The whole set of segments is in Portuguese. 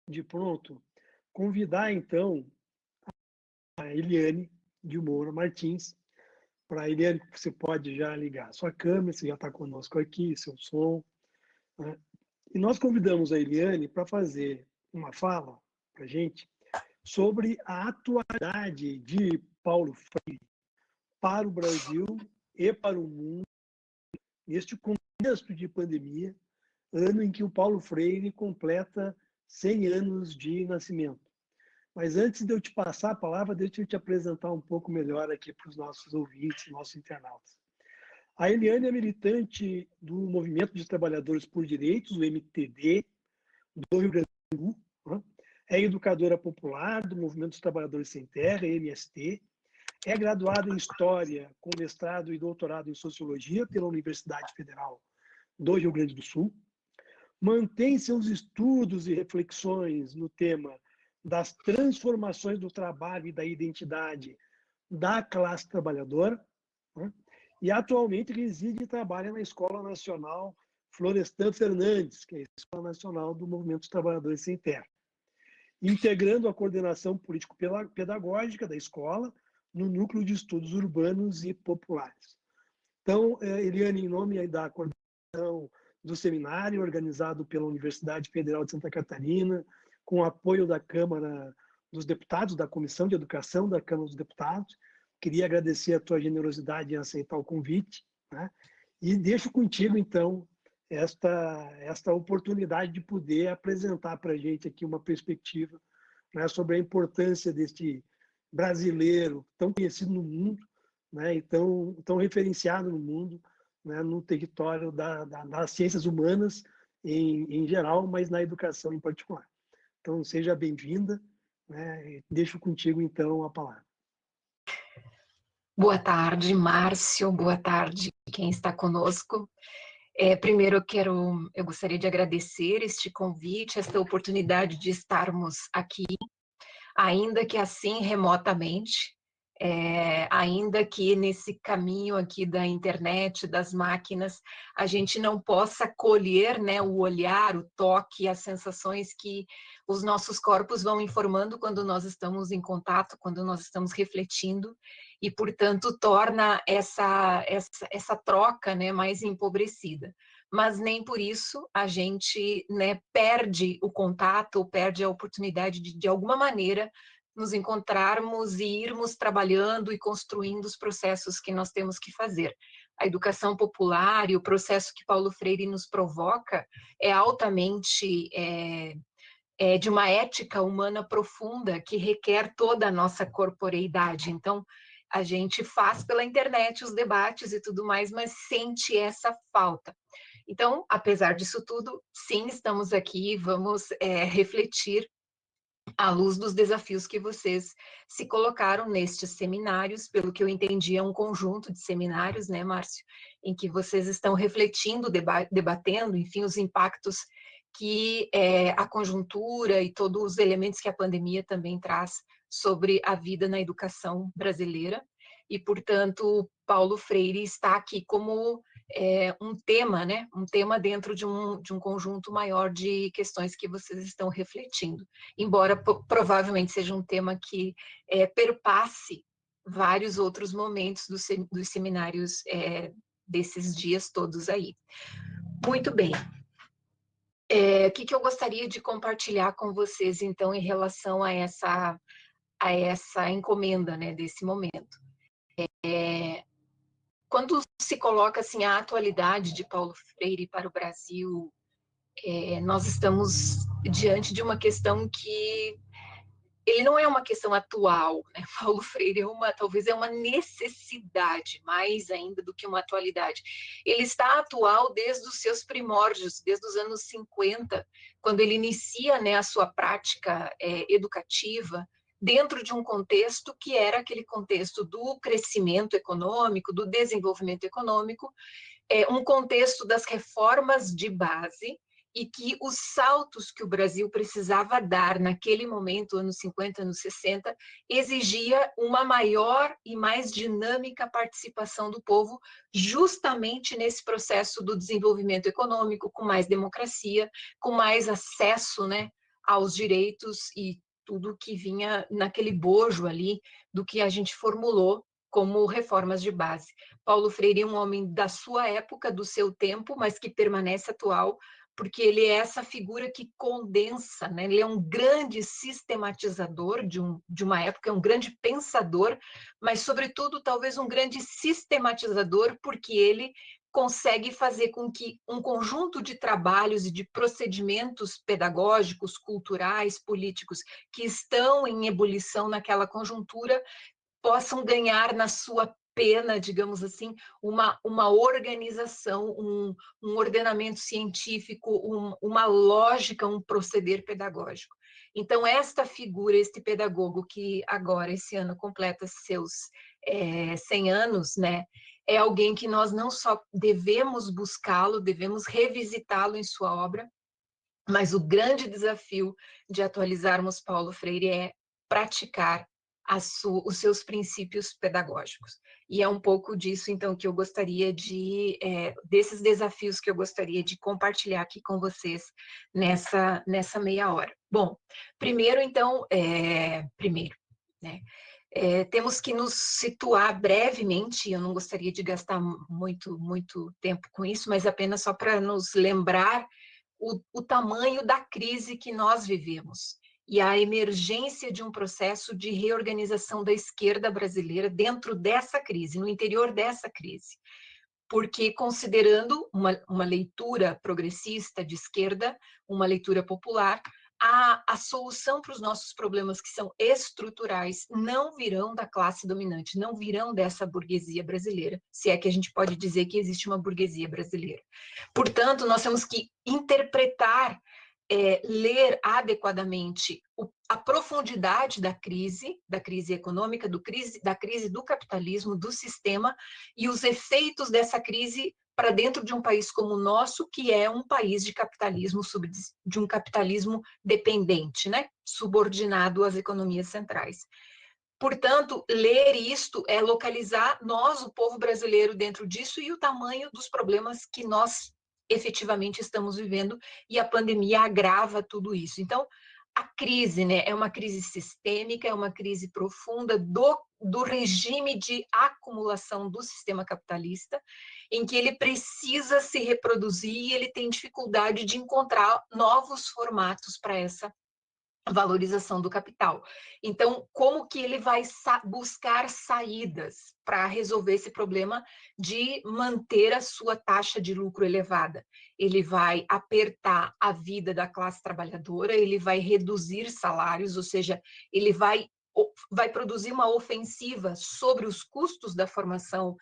de pronto, convidar, então, a Eliane de Moura Martins. Para a Eliane, você pode já ligar sua câmera, você já está conosco aqui, seu som. Né? E nós convidamos a Eliane para fazer uma fala para a gente sobre a atualidade de Paulo Freire para o Brasil e para o mundo, neste contexto de pandemia, ano em que o Paulo Freire completa 100 anos de nascimento. Mas antes de eu te passar a palavra, deixa eu te apresentar um pouco melhor aqui para os nossos ouvintes, nossos internautas. A Eliane é militante do Movimento dos Trabalhadores por Direitos, o MTD, do Rio Grande do Sul. Né? É educadora popular do Movimento dos Trabalhadores Sem Terra, MST. É graduada em História, com mestrado e doutorado em Sociologia pela Universidade Federal do Rio Grande do Sul. Mantém seus estudos e reflexões no tema das transformações do trabalho e da identidade da classe trabalhadora, né? E atualmente reside e trabalha na Escola Nacional Florestan Fernandes, que é a Escola Nacional do Movimento dos Trabalhadores Sem Terra, integrando a coordenação político-pedagógica da escola no Núcleo de Estudos Urbanos e Populares. Então, Eliane, em nome da coordenação do seminário organizado pela Universidade Federal de Santa Catarina, com o apoio da Câmara dos Deputados, da Comissão de Educação da Câmara dos Deputados. Queria agradecer a tua generosidade em aceitar o convite, né? E deixo contigo, então, esta oportunidade de poder apresentar para a gente aqui uma perspectiva, né, sobre a importância deste brasileiro tão conhecido no mundo, né, e tão referenciado no mundo, né, no território das ciências humanas em geral, mas na educação em particular. Então, seja bem-vinda, né? Deixo contigo, então, a palavra. Boa tarde, Márcio. Boa tarde, quem está conosco. Primeiro, eu gostaria de agradecer este convite, esta oportunidade de estarmos aqui, ainda que assim remotamente, ainda que nesse caminho aqui da internet, das máquinas, a gente não possa colher, né, o olhar, o toque, as sensações que os nossos corpos vão informando quando nós estamos em contato, quando nós estamos refletindo, e, portanto, torna essa troca, né, mais empobrecida. Mas nem por isso a gente, né, perde o contato ou perde a oportunidade de alguma maneira, nos encontrarmos e irmos trabalhando e construindo os processos que nós temos que fazer. A educação popular e o processo que Paulo Freire nos provoca é altamente de uma ética humana profunda que requer toda a nossa corporeidade. Então, a gente faz pela internet os debates e tudo mais, mas sente essa falta. Então, apesar disso tudo, sim, estamos aqui, vamos refletir à luz dos desafios que vocês se colocaram nestes seminários. Pelo que eu entendi, é um conjunto de seminários, né, Márcio, em que vocês estão refletindo, debatendo, enfim, os impactos que a conjuntura e todos os elementos que a pandemia também traz sobre a vida na educação brasileira. E, portanto, Paulo Freire está aqui como um tema, né? Um tema dentro de um conjunto maior de questões que vocês estão refletindo. Embora provavelmente seja um tema que perpasse vários outros momentos dos seminários desses dias todos aí. Muito bem. O que eu gostaria de compartilhar com vocês, então, em relação a essa encomenda, né, desse momento? Quando se coloca assim a atualidade de Paulo Freire para o Brasil, nós estamos diante de uma questão que ele não é uma questão atual, né? Paulo Freire talvez é uma necessidade, mais ainda do que uma atualidade. Ele está atual desde os seus primórdios, desde os anos 50, quando ele inicia, né, a sua prática educativa, dentro de um contexto que era aquele contexto do crescimento econômico, do desenvolvimento econômico, um contexto das reformas de base, e que os saltos que o Brasil precisava dar naquele momento, anos 50, anos 60, exigia uma maior e mais dinâmica participação do povo, justamente nesse processo do desenvolvimento econômico, com mais democracia, com mais acesso, né, aos direitos e tudo que vinha naquele bojo ali do que a gente formulou como reformas de base. Paulo Freire é um homem da sua época, do seu tempo, mas que permanece atual, porque ele é essa figura que condensa, né? Ele é um grande sistematizador de uma época, é um grande pensador, mas, sobretudo, talvez um grande sistematizador, porque ele consegue fazer com que um conjunto de trabalhos e de procedimentos pedagógicos, culturais, políticos, que estão em ebulição naquela conjuntura, possam ganhar na sua pena, digamos assim, uma organização, um ordenamento científico, uma lógica, um proceder pedagógico. Então, esta figura, este pedagogo que agora, esse ano, completa seus 100 anos, né, é alguém que nós não só devemos buscá-lo, devemos revisitá-lo em sua obra, mas o grande desafio de atualizarmos Paulo Freire é praticar os seus princípios pedagógicos. E é um pouco disso, então, que eu gostaria desses desafios que eu gostaria de compartilhar aqui com vocês nessa meia hora. Bom, primeiro, então, né, temos que nos situar brevemente, eu não gostaria de gastar muito tempo com isso, mas apenas só para nos lembrar o tamanho da crise que nós vivemos e a emergência de um processo de reorganização da esquerda brasileira dentro dessa crise, no interior dessa crise. Porque, considerando uma leitura progressista de esquerda, uma leitura popular, a solução para os nossos problemas que são estruturais não virão da classe dominante, não virão dessa burguesia brasileira, se é que a gente pode dizer que existe uma burguesia brasileira. Portanto, nós temos que interpretar, ler adequadamente a profundidade da crise econômica, da crise do capitalismo, do sistema, e os efeitos dessa crise para dentro de um país como o nosso, que é um país de um capitalismo dependente, né? Subordinado às economias centrais. Portanto, ler isto é localizar nós, o povo brasileiro, dentro disso e o tamanho dos problemas que nós efetivamente estamos vivendo, e a pandemia agrava tudo isso. Então, a crise, né, é uma crise sistêmica, é uma crise profunda do regime de acumulação do sistema capitalista, em que ele precisa se reproduzir e ele tem dificuldade de encontrar novos formatos para essa valorização do capital. Então, como que ele vai buscar saídas para resolver esse problema de manter a sua taxa de lucro elevada? Ele vai apertar a vida da classe trabalhadora, ele vai reduzir salários, ou seja, ele vai produzir uma ofensiva sobre os custos da formação,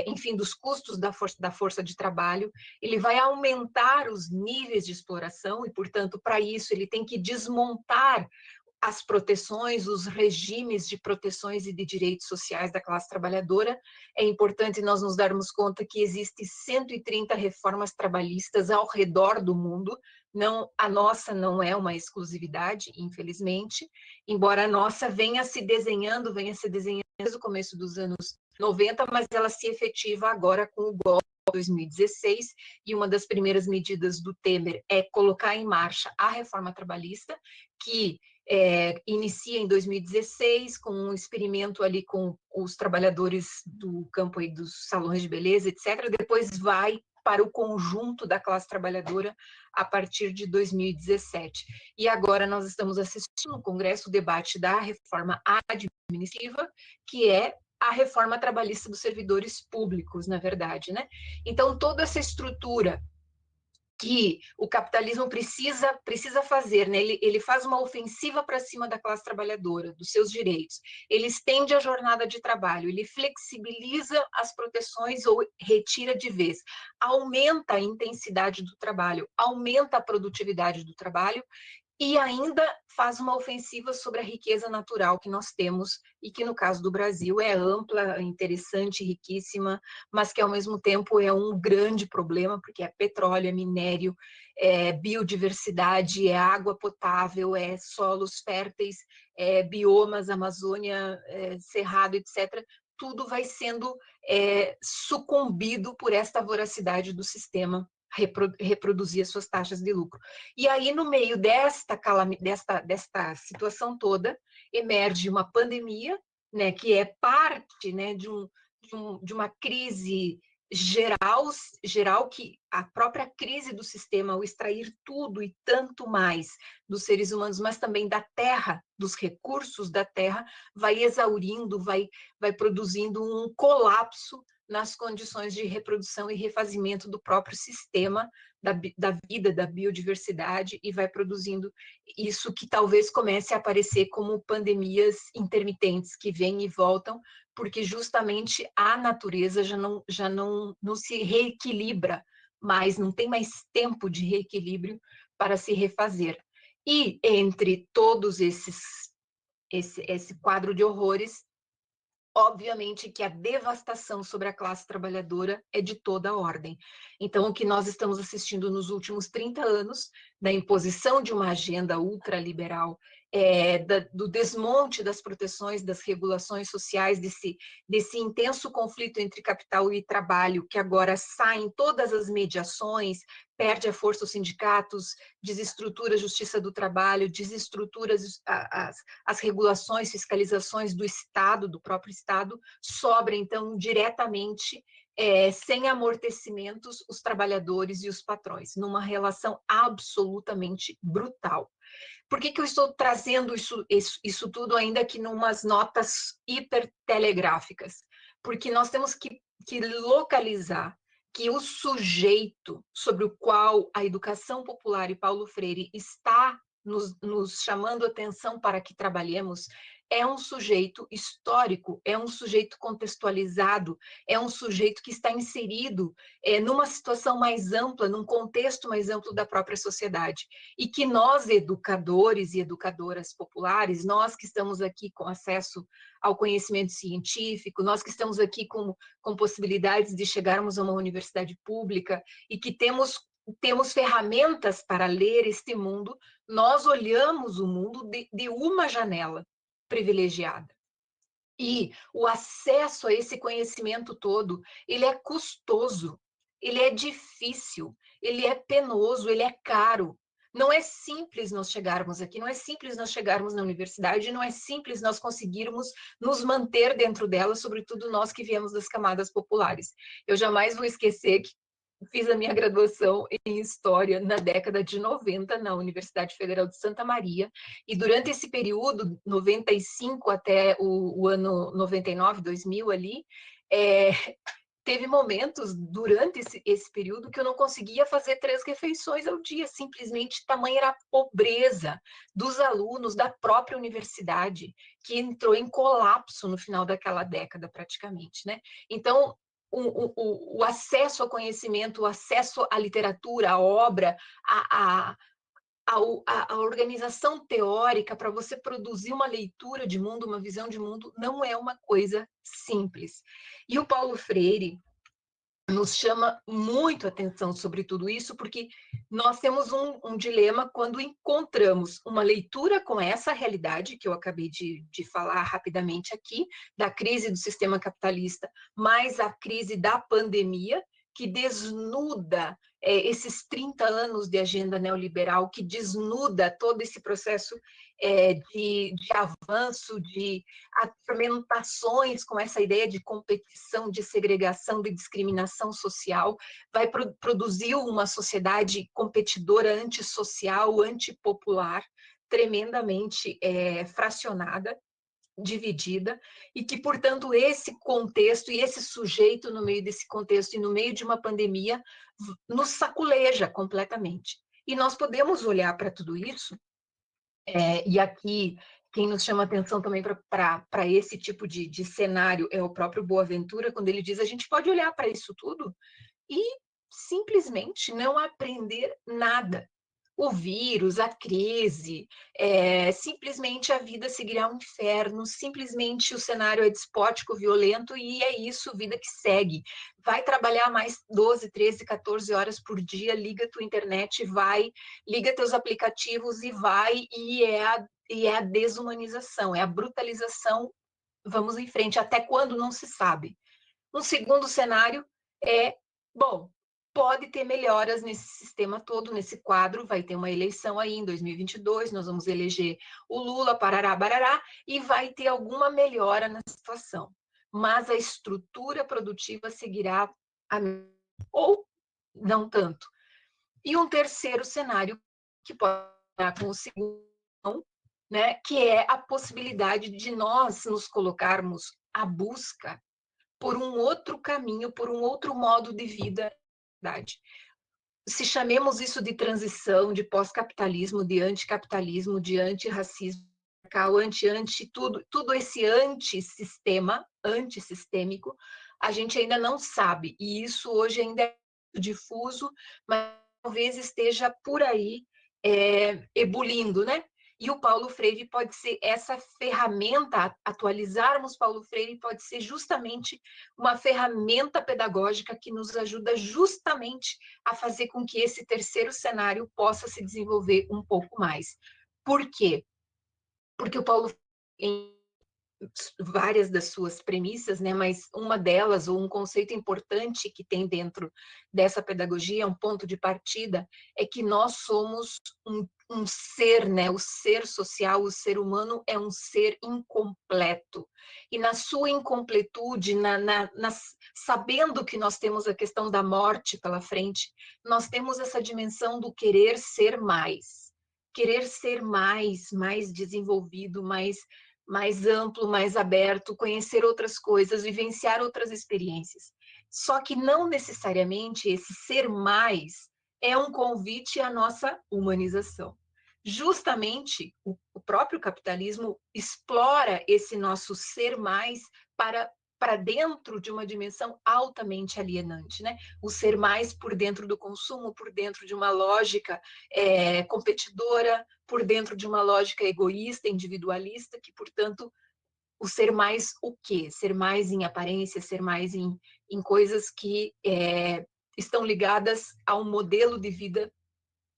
enfim, dos custos da força de trabalho, ele vai aumentar os níveis de exploração e, portanto, para isso ele tem que desmontar as proteções, os regimes de proteções e de direitos sociais da classe trabalhadora. É importante nós nos darmos conta que existem 130 reformas trabalhistas ao redor do mundo. Não, a nossa não é uma exclusividade, infelizmente, embora a nossa venha se desenhando desde o começo dos anos 90, mas ela se efetiva agora com o golpe de 2016, e uma das primeiras medidas do Temer é colocar em marcha a reforma trabalhista, que inicia em 2016 com um experimento ali com os trabalhadores do campo aí dos salões de beleza, etc. Depois vai para o conjunto da classe trabalhadora a partir de 2017. E agora nós estamos assistindo no Congresso o debate da reforma administrativa, que é a reforma trabalhista dos servidores públicos, na verdade, né? Então, toda essa estrutura que o capitalismo precisa fazer, né? Ele faz uma ofensiva para cima da classe trabalhadora, dos seus direitos, ele estende a jornada de trabalho, ele flexibiliza as proteções ou retira de vez, aumenta a intensidade do trabalho, aumenta a produtividade do trabalho, e ainda faz uma ofensiva sobre a riqueza natural que nós temos e que, no caso do Brasil, é ampla, interessante, riquíssima, mas que, ao mesmo tempo, é um grande problema, porque é petróleo, é minério, é biodiversidade, é água potável, é solos férteis, é biomas, Amazônia, Cerrado, etc. Tudo vai sendo sucumbido por esta voracidade do sistema reproduzir as suas taxas de lucro. E aí, no meio desta situação toda, emerge uma pandemia, né, que é parte, né, de uma crise geral, que a própria crise do sistema, ao extrair tudo e tanto mais dos seres humanos, mas também da terra, dos recursos da terra, vai exaurindo, vai produzindo um colapso nas condições de reprodução e refazimento do próprio sistema da vida, da biodiversidade, e vai produzindo isso que talvez comece a aparecer como pandemias intermitentes, que vêm e voltam, porque justamente a natureza já não se reequilibra mais, não tem mais tempo de reequilíbrio para se refazer. E entre todos esse quadro de horrores, obviamente que a devastação sobre a classe trabalhadora é de toda a ordem. Então, o que nós estamos assistindo nos últimos 30 anos, da imposição de uma agenda ultraliberal, do desmonte das proteções, das regulações sociais, desse intenso conflito entre capital e trabalho, que agora saem todas as mediações, perde a força os sindicatos, desestrutura a justiça do trabalho, desestrutura as regulações, fiscalizações do Estado, do próprio Estado, sobra, então, diretamente, sem amortecimentos, os trabalhadores e os patrões, numa relação absolutamente brutal. Por que eu estou trazendo isso tudo ainda que numas notas hipertelegráficas? Porque nós temos que localizar que o sujeito sobre o qual a educação popular e Paulo Freire está nos chamando atenção para que trabalhemos é um sujeito histórico, é um sujeito contextualizado, é um sujeito que está inserido numa situação mais ampla, num contexto mais amplo da própria sociedade. E que nós, educadores e educadoras populares, nós que estamos aqui com acesso ao conhecimento científico, nós que estamos aqui com possibilidades de chegarmos a uma universidade pública e que temos ferramentas para ler este mundo, nós olhamos o mundo de uma janela privilegiada. E o acesso a esse conhecimento todo, ele é custoso, ele é difícil, ele é penoso, ele é caro. Não é simples nós chegarmos aqui, não é simples nós chegarmos na universidade, não é simples nós conseguirmos nos manter dentro dela, sobretudo nós que viemos das camadas populares. Eu jamais vou esquecer que fiz a minha graduação em História na década de 90, na Universidade Federal de Santa Maria, e durante esse período, 95 até o ano 99, 2000 ali, teve momentos durante esse período que eu não conseguia fazer 3 refeições ao dia, simplesmente tamanha era a pobreza dos alunos da própria universidade, que entrou em colapso no final daquela década, praticamente, né? Então, o acesso ao conhecimento, o acesso à literatura, à obra, a organização teórica para você produzir uma leitura de mundo, uma visão de mundo, não é uma coisa simples. E o Paulo Freire nos chama muito atenção sobre tudo isso, porque nós temos um dilema quando encontramos uma leitura com essa realidade, que eu acabei de falar rapidamente aqui, da crise do sistema capitalista, mais a crise da pandemia, que desnuda esses 30 anos de agenda neoliberal, que desnuda todo esse processo de avanço, de fermentações com essa ideia de competição, de segregação, de discriminação social, vai produzir uma sociedade competidora, antissocial, antipopular, tremendamente fracionada, dividida, e que, portanto, esse contexto e esse sujeito no meio desse contexto e no meio de uma pandemia nos saculeja completamente. E nós podemos olhar para tudo isso, e aqui quem nos chama atenção também para esse tipo de cenário é o próprio Boaventura, quando ele diz: a gente pode olhar para isso tudo e simplesmente não aprender nada. O vírus, a crise, simplesmente a vida seguirá um inferno, simplesmente o cenário é despótico, violento, e é isso, vida que segue. Vai trabalhar mais 12, 13, 14 horas por dia, liga tua internet, vai, liga teus aplicativos e vai, e é a desumanização, é a brutalização, vamos em frente, até quando não se sabe. Um segundo cenário é, bom, pode ter melhoras nesse sistema todo, nesse quadro. Vai ter uma eleição aí em 2022, nós vamos eleger o Lula, parará, barará, e vai ter alguma melhora na situação. Mas a estrutura produtiva seguirá a mesma, ou não tanto. E um terceiro cenário, que pode estar com o segundo, né, que é a possibilidade de nós nos colocarmos à busca por um outro caminho, por um outro modo de vida. Se chamemos isso de transição, de pós-capitalismo, de anticapitalismo, de antirracismo, tudo esse antissistema, antissistêmico, a gente ainda não sabe, e isso hoje ainda é difuso, mas talvez esteja por aí ebulindo, né? E o Paulo Freire pode ser essa ferramenta, atualizarmos Paulo Freire pode ser justamente uma ferramenta pedagógica que nos ajuda justamente a fazer com que esse terceiro cenário possa se desenvolver um pouco mais. Por quê? Porque o Paulo, em várias das suas premissas, né, mas uma delas, ou um conceito importante que tem dentro dessa pedagogia, um ponto de partida, é que nós somos um ser, né, o ser social, o ser humano é um ser incompleto. E na sua incompletude, sabendo que nós temos a questão da morte pela frente, nós temos essa dimensão do querer ser mais. Querer ser mais desenvolvido, mais amplo, mais aberto, conhecer outras coisas, vivenciar outras experiências. Só que não necessariamente esse ser mais é um convite à nossa humanização. Justamente o próprio capitalismo explora esse nosso ser mais para dentro de uma dimensão altamente alienante, né? O ser mais por dentro do consumo, por dentro de uma lógica competidora, por dentro de uma lógica egoísta, individualista, que, portanto, o ser mais o quê? Ser mais em aparência, ser mais em coisas que estão ligadas a um modelo de vida,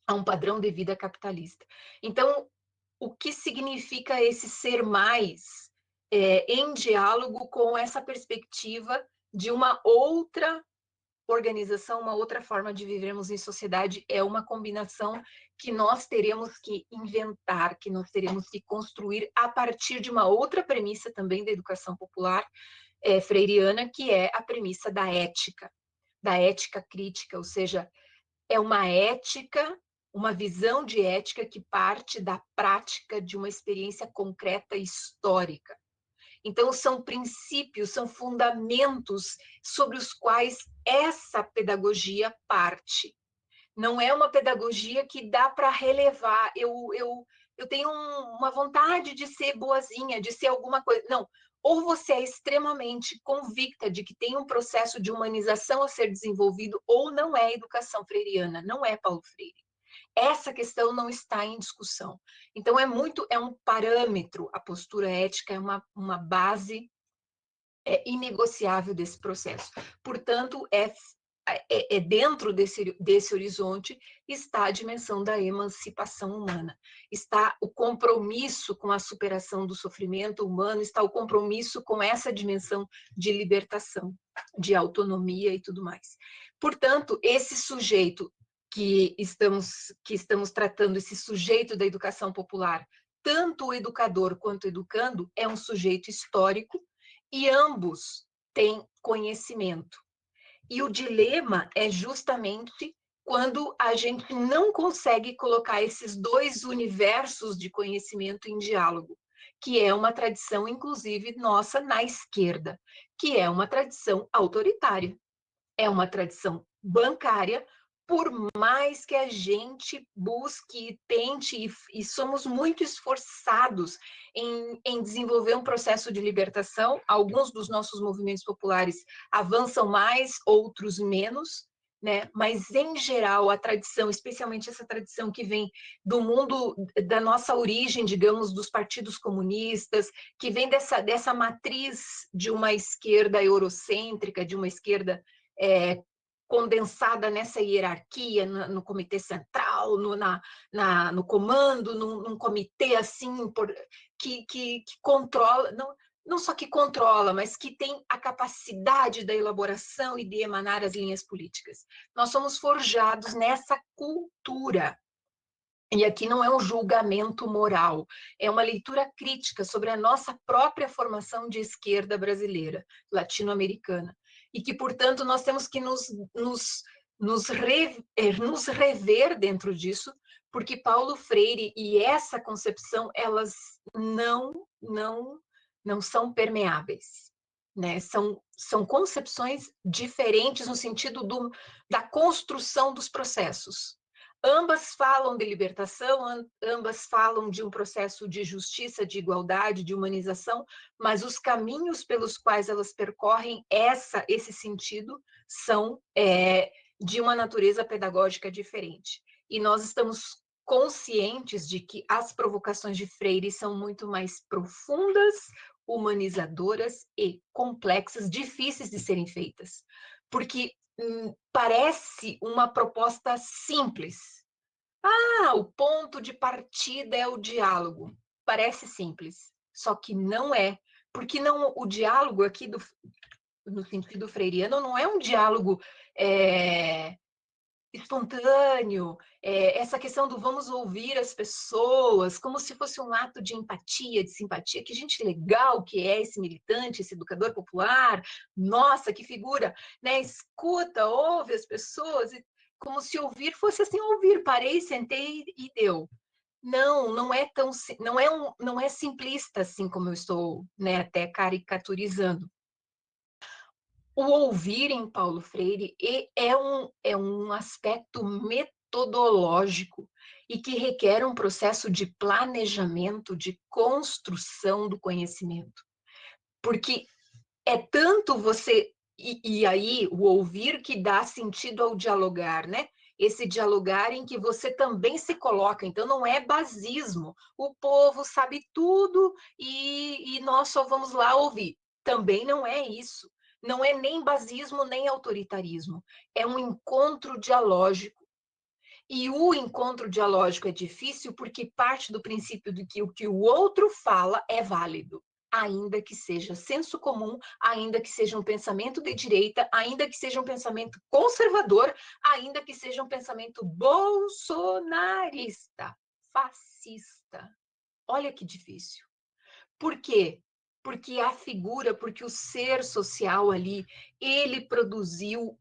a um padrão de vida capitalista. Então, o que significa esse ser mais em diálogo com essa perspectiva de uma outra organização, uma outra forma de vivermos em sociedade, é uma combinação que nós teremos que inventar, que nós teremos que construir a partir de uma outra premissa também da educação popular freiriana, que é a premissa da ética crítica, ou seja, é uma ética, uma visão de ética que parte da prática de uma experiência concreta histórica. Então, são princípios, são fundamentos sobre os quais essa pedagogia parte. Não é uma pedagogia que dá para relevar. Eu tenho uma vontade de ser boazinha, de ser alguma coisa. Não. Ou você é extremamente convicta de que tem um processo de humanização a ser desenvolvido, ou não é educação freiriana, não é Paulo Freire. Essa questão não está em discussão. Então, é um parâmetro, a postura ética é uma base inegociável desse processo. Portanto, dentro desse horizonte está a dimensão da emancipação humana, está o compromisso com a superação do sofrimento humano, está o compromisso com essa dimensão de libertação, de autonomia e tudo mais. Portanto, esse sujeito que estamos tratando, esse sujeito da educação popular, tanto o educador quanto o educando, é um sujeito histórico e ambos têm conhecimento. E o dilema é justamente quando a gente não consegue colocar esses dois universos de conhecimento em diálogo, que é uma tradição, inclusive, nossa na esquerda, que é uma tradição autoritária, é uma tradição bancária, por mais que a gente busque, tente, e somos muito esforçados em desenvolver um processo de libertação, alguns dos nossos movimentos populares avançam mais, outros menos, né? Mas, em geral, a tradição, especialmente essa tradição que vem do mundo, da nossa origem, digamos, dos partidos comunistas, que vem dessa matriz de uma esquerda eurocêntrica, de uma esquerda condensada nessa hierarquia, no comitê central, no comando, num comitê assim, que controla. não só que controla, mas que tem a capacidade da elaboração e de emanar as linhas políticas. Nós somos forjados nessa cultura. E aqui não é um julgamento moral, é uma leitura crítica sobre a nossa própria formação de esquerda brasileira, latino-americana. E que, portanto, nós temos que nos rever dentro disso, porque Paulo Freire e essa concepção, elas não são permeáveis. Né? São concepções diferentes no sentido da construção dos processos. Ambas falam de libertação, ambas falam de um processo de justiça, de igualdade, de humanização, mas os caminhos pelos quais elas percorrem esse sentido são de uma natureza pedagógica diferente. E nós estamos conscientes de que as provocações de Freire são muito mais profundas, humanizadoras e complexas, difíceis de serem feitas. Porque parece uma proposta simples. O ponto de partida é o diálogo. Parece simples, só que não é. Porque o diálogo aqui, no sentido freiriano, não é um diálogo espontâneo, essa questão do vamos ouvir as pessoas, como se fosse um ato de empatia, de simpatia. Que gente legal que é esse militante, esse educador popular, nossa, que figura, né? Escuta, ouve as pessoas, como se ouvir fosse assim, ouvir, parei, sentei e deu. Não é tão, não é simplista assim como eu estou, né, até caricaturizando. O ouvir em Paulo Freire é um aspecto metodológico e que requer um processo de planejamento, de construção do conhecimento. Porque é tanto você... E aí, o ouvir que dá sentido ao dialogar, né? Esse dialogar em que você também se coloca. Então, não é basismo. O povo sabe tudo e nós só vamos lá ouvir. Também não é isso. Não é nem basismo, nem autoritarismo. É um encontro dialógico. E o encontro dialógico é difícil porque parte do princípio de que o que o outro fala é válido, ainda que seja senso comum, ainda que seja um pensamento de direita, ainda que seja um pensamento conservador, ainda que seja um pensamento bolsonarista, fascista. Olha que difícil. Por quê? Porque a figura, porque o ser social ali, ele produziu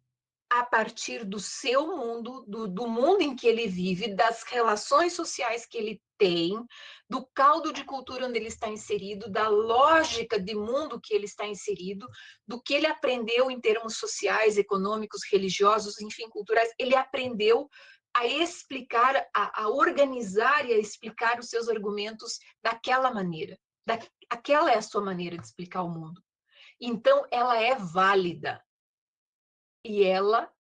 a partir do seu mundo, do mundo em que ele vive, das relações sociais que ele tem, do caldo de cultura onde ele está inserido, da lógica de mundo que ele está inserido, do que ele aprendeu em termos sociais, econômicos, religiosos, enfim, culturais. Ele aprendeu a explicar, a organizar e a explicar os seus argumentos daquela maneira. Aquela é a sua maneira de explicar o mundo. Então, ela é válida. E ela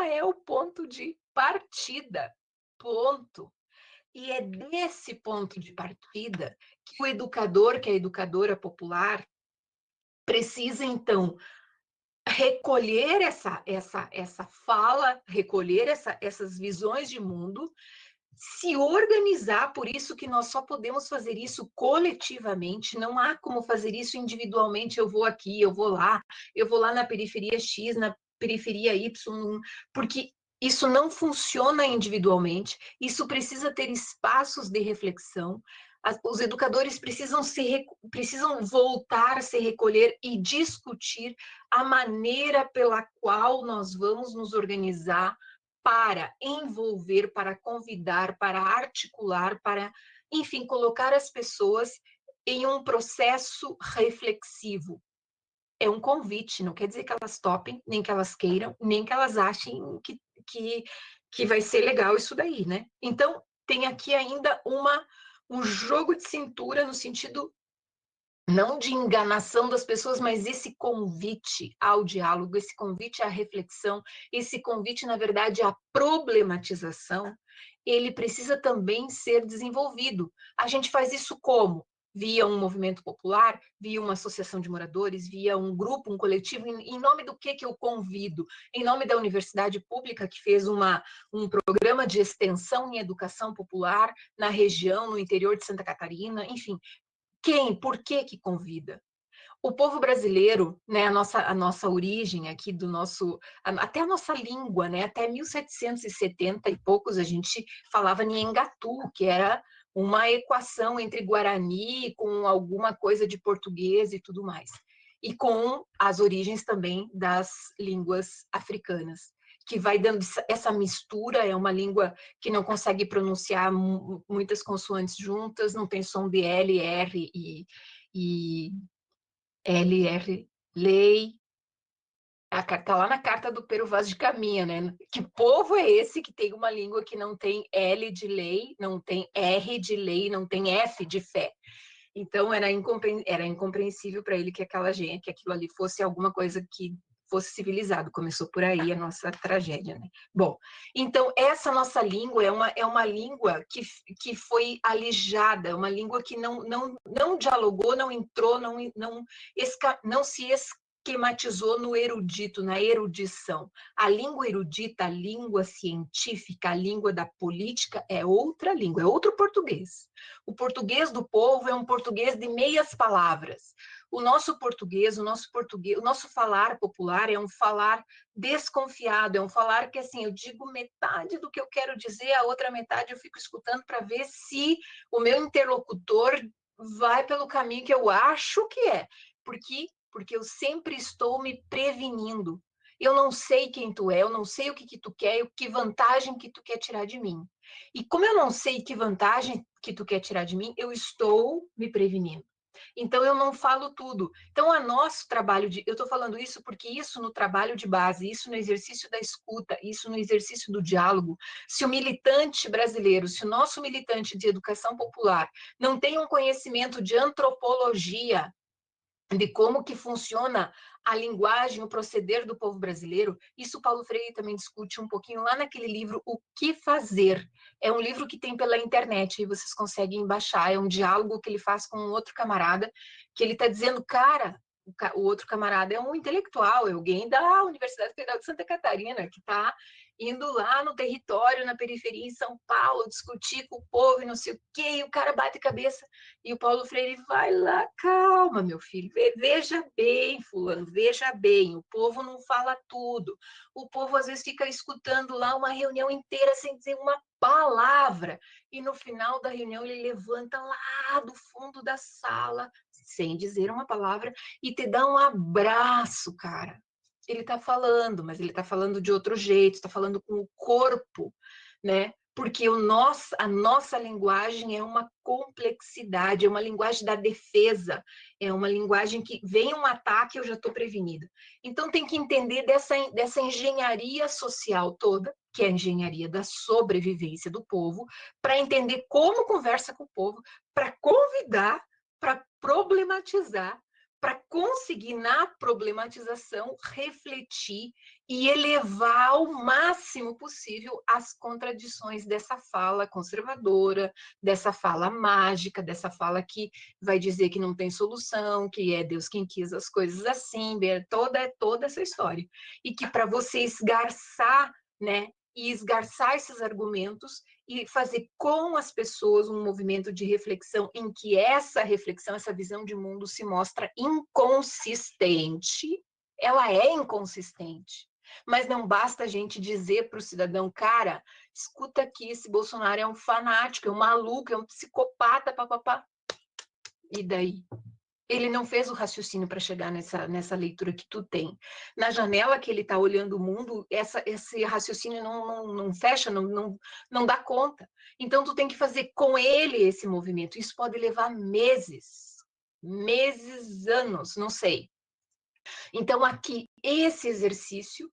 é o ponto de partida. Ponto. E é desse ponto de partida que o educador, que a educadora popular, precisa, então, recolher essa fala, recolher essas visões de mundo, se organizar. Por isso que nós só podemos fazer isso coletivamente, não há como fazer isso individualmente. Eu vou aqui, eu vou lá na periferia X, na periferia Y, porque isso não funciona individualmente, isso precisa ter espaços de reflexão. Os educadores precisam voltar a se recolher e discutir a maneira pela qual nós vamos nos organizar para envolver, para convidar, para articular, para, enfim, colocar as pessoas em um processo reflexivo. É um convite, não quer dizer que elas topem, nem que elas queiram, nem que elas achem que vai ser legal isso daí, né? Então, tem aqui ainda um jogo de cintura no sentido não de enganação das pessoas, mas esse convite ao diálogo, esse convite à reflexão, esse convite, na verdade, à problematização, ele precisa também ser desenvolvido. A gente faz isso como? Via um movimento popular, via uma associação de moradores, via um grupo, um coletivo. Em nome do que eu convido? Em nome da universidade pública, que fez um programa de extensão em educação popular na região, no interior de Santa Catarina, enfim, Quem? Por que convida? O povo brasileiro, né, a nossa origem aqui do nosso, até a nossa língua, né, até 1770 e poucos a gente falava Nhengatu, que era uma equação entre Guarani com alguma coisa de português e tudo mais. E com as origens também das línguas africanas, que vai dando essa mistura, é uma língua que não consegue pronunciar muitas consoantes juntas, não tem som de L, R e LR, lei, tá lá na carta do Pero Vaz de Caminha, né? Que povo é esse que tem uma língua que não tem L de lei, não tem R de lei, não tem F de fé? Então era incompreensível para ele que que aquilo ali fosse alguma coisa que fosse civilizado. Começou por aí a nossa tragédia, né? Bom, então essa nossa língua é uma língua que foi alijada, uma língua que não dialogou, não entrou, não se esquematizou no erudito, na erudição. A língua erudita, a língua científica, a língua da política é outra língua, é outro português. O português do povo é um português de meias palavras. O nosso falar popular é um falar desconfiado, é um falar que, assim, eu digo metade do que eu quero dizer, a outra metade eu fico escutando para ver se o meu interlocutor vai pelo caminho que eu acho que é. Porque eu sempre estou me prevenindo. Eu não sei quem tu é, eu não sei o que tu quer, que vantagem que tu quer tirar de mim. E como eu não sei que vantagem que tu quer tirar de mim, eu estou me prevenindo. Então, eu não falo tudo. Então, eu estou falando isso porque isso no trabalho de base, isso no exercício da escuta, isso no exercício do diálogo, se o militante brasileiro, se o nosso militante de educação popular não tem um conhecimento de antropologia, de como que funciona a linguagem, o proceder do povo brasileiro, isso Paulo Freire também discute um pouquinho lá naquele livro O Que Fazer. É um livro que tem pela internet, e vocês conseguem baixar, é um diálogo que ele faz com um outro camarada, que ele está dizendo, cara, o outro camarada é um intelectual, é alguém da Universidade Federal de Santa Catarina, que está indo lá no território, na periferia, em São Paulo, discutir com o povo e não sei o quê, e o cara bate cabeça. E o Paulo Freire vai lá, calma, meu filho, veja bem, fulano, veja bem, o povo não fala tudo. O povo, às vezes, fica escutando lá uma reunião inteira sem dizer uma palavra. E no final da reunião, ele levanta lá do fundo da sala, sem dizer uma palavra, e te dá um abraço, cara. Ele está falando, mas ele está falando de outro jeito, está falando com o corpo, né? Porque a nossa linguagem é uma complexidade, é uma linguagem da defesa, é uma linguagem que vem um ataque, eu já estou prevenida. Então tem que entender dessa engenharia social toda, que é a engenharia da sobrevivência do povo, para entender como conversa com o povo, para convidar, para problematizar, para conseguir, na problematização, refletir e elevar ao máximo possível as contradições dessa fala conservadora, dessa fala mágica, dessa fala que vai dizer que não tem solução, que é Deus quem quis as coisas assim, toda essa história. E que para você esgarçar, né, e esgarçar esses argumentos e fazer com as pessoas um movimento de reflexão em que essa reflexão, essa visão de mundo se mostra inconsistente, ela é inconsistente. Mas não basta a gente dizer para o cidadão, cara, escuta aqui, esse Bolsonaro é um fanático, é um maluco, é um psicopata, papapá. E daí? Ele não fez o raciocínio para chegar nessa leitura que tu tem. Na janela que ele está olhando o mundo, esse raciocínio não fecha, não dá conta. Então, tu tem que fazer com ele esse movimento. Isso pode levar meses, anos, não sei. Então, aqui, esse exercício,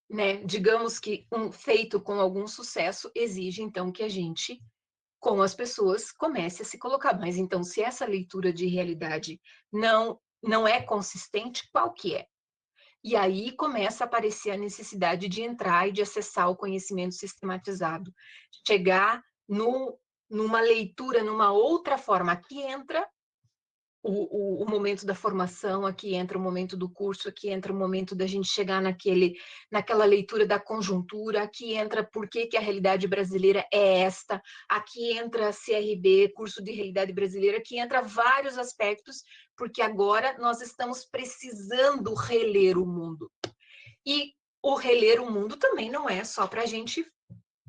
né, digamos que feito com algum sucesso, exige, então, que a gente com as pessoas, comece a se colocar. Mas então, se essa leitura de realidade não é consistente, qual que é? E aí começa a aparecer a necessidade de entrar e de acessar o conhecimento sistematizado, chegar numa leitura, numa outra forma. Aqui entra o momento da formação, aqui entra o momento do curso, aqui entra o momento da gente chegar naquela leitura da conjuntura, aqui entra por que a realidade brasileira é esta, aqui entra CRB, curso de realidade brasileira, aqui entra vários aspectos, porque agora nós estamos precisando reler o mundo. E o reler o mundo também não é só para a gente,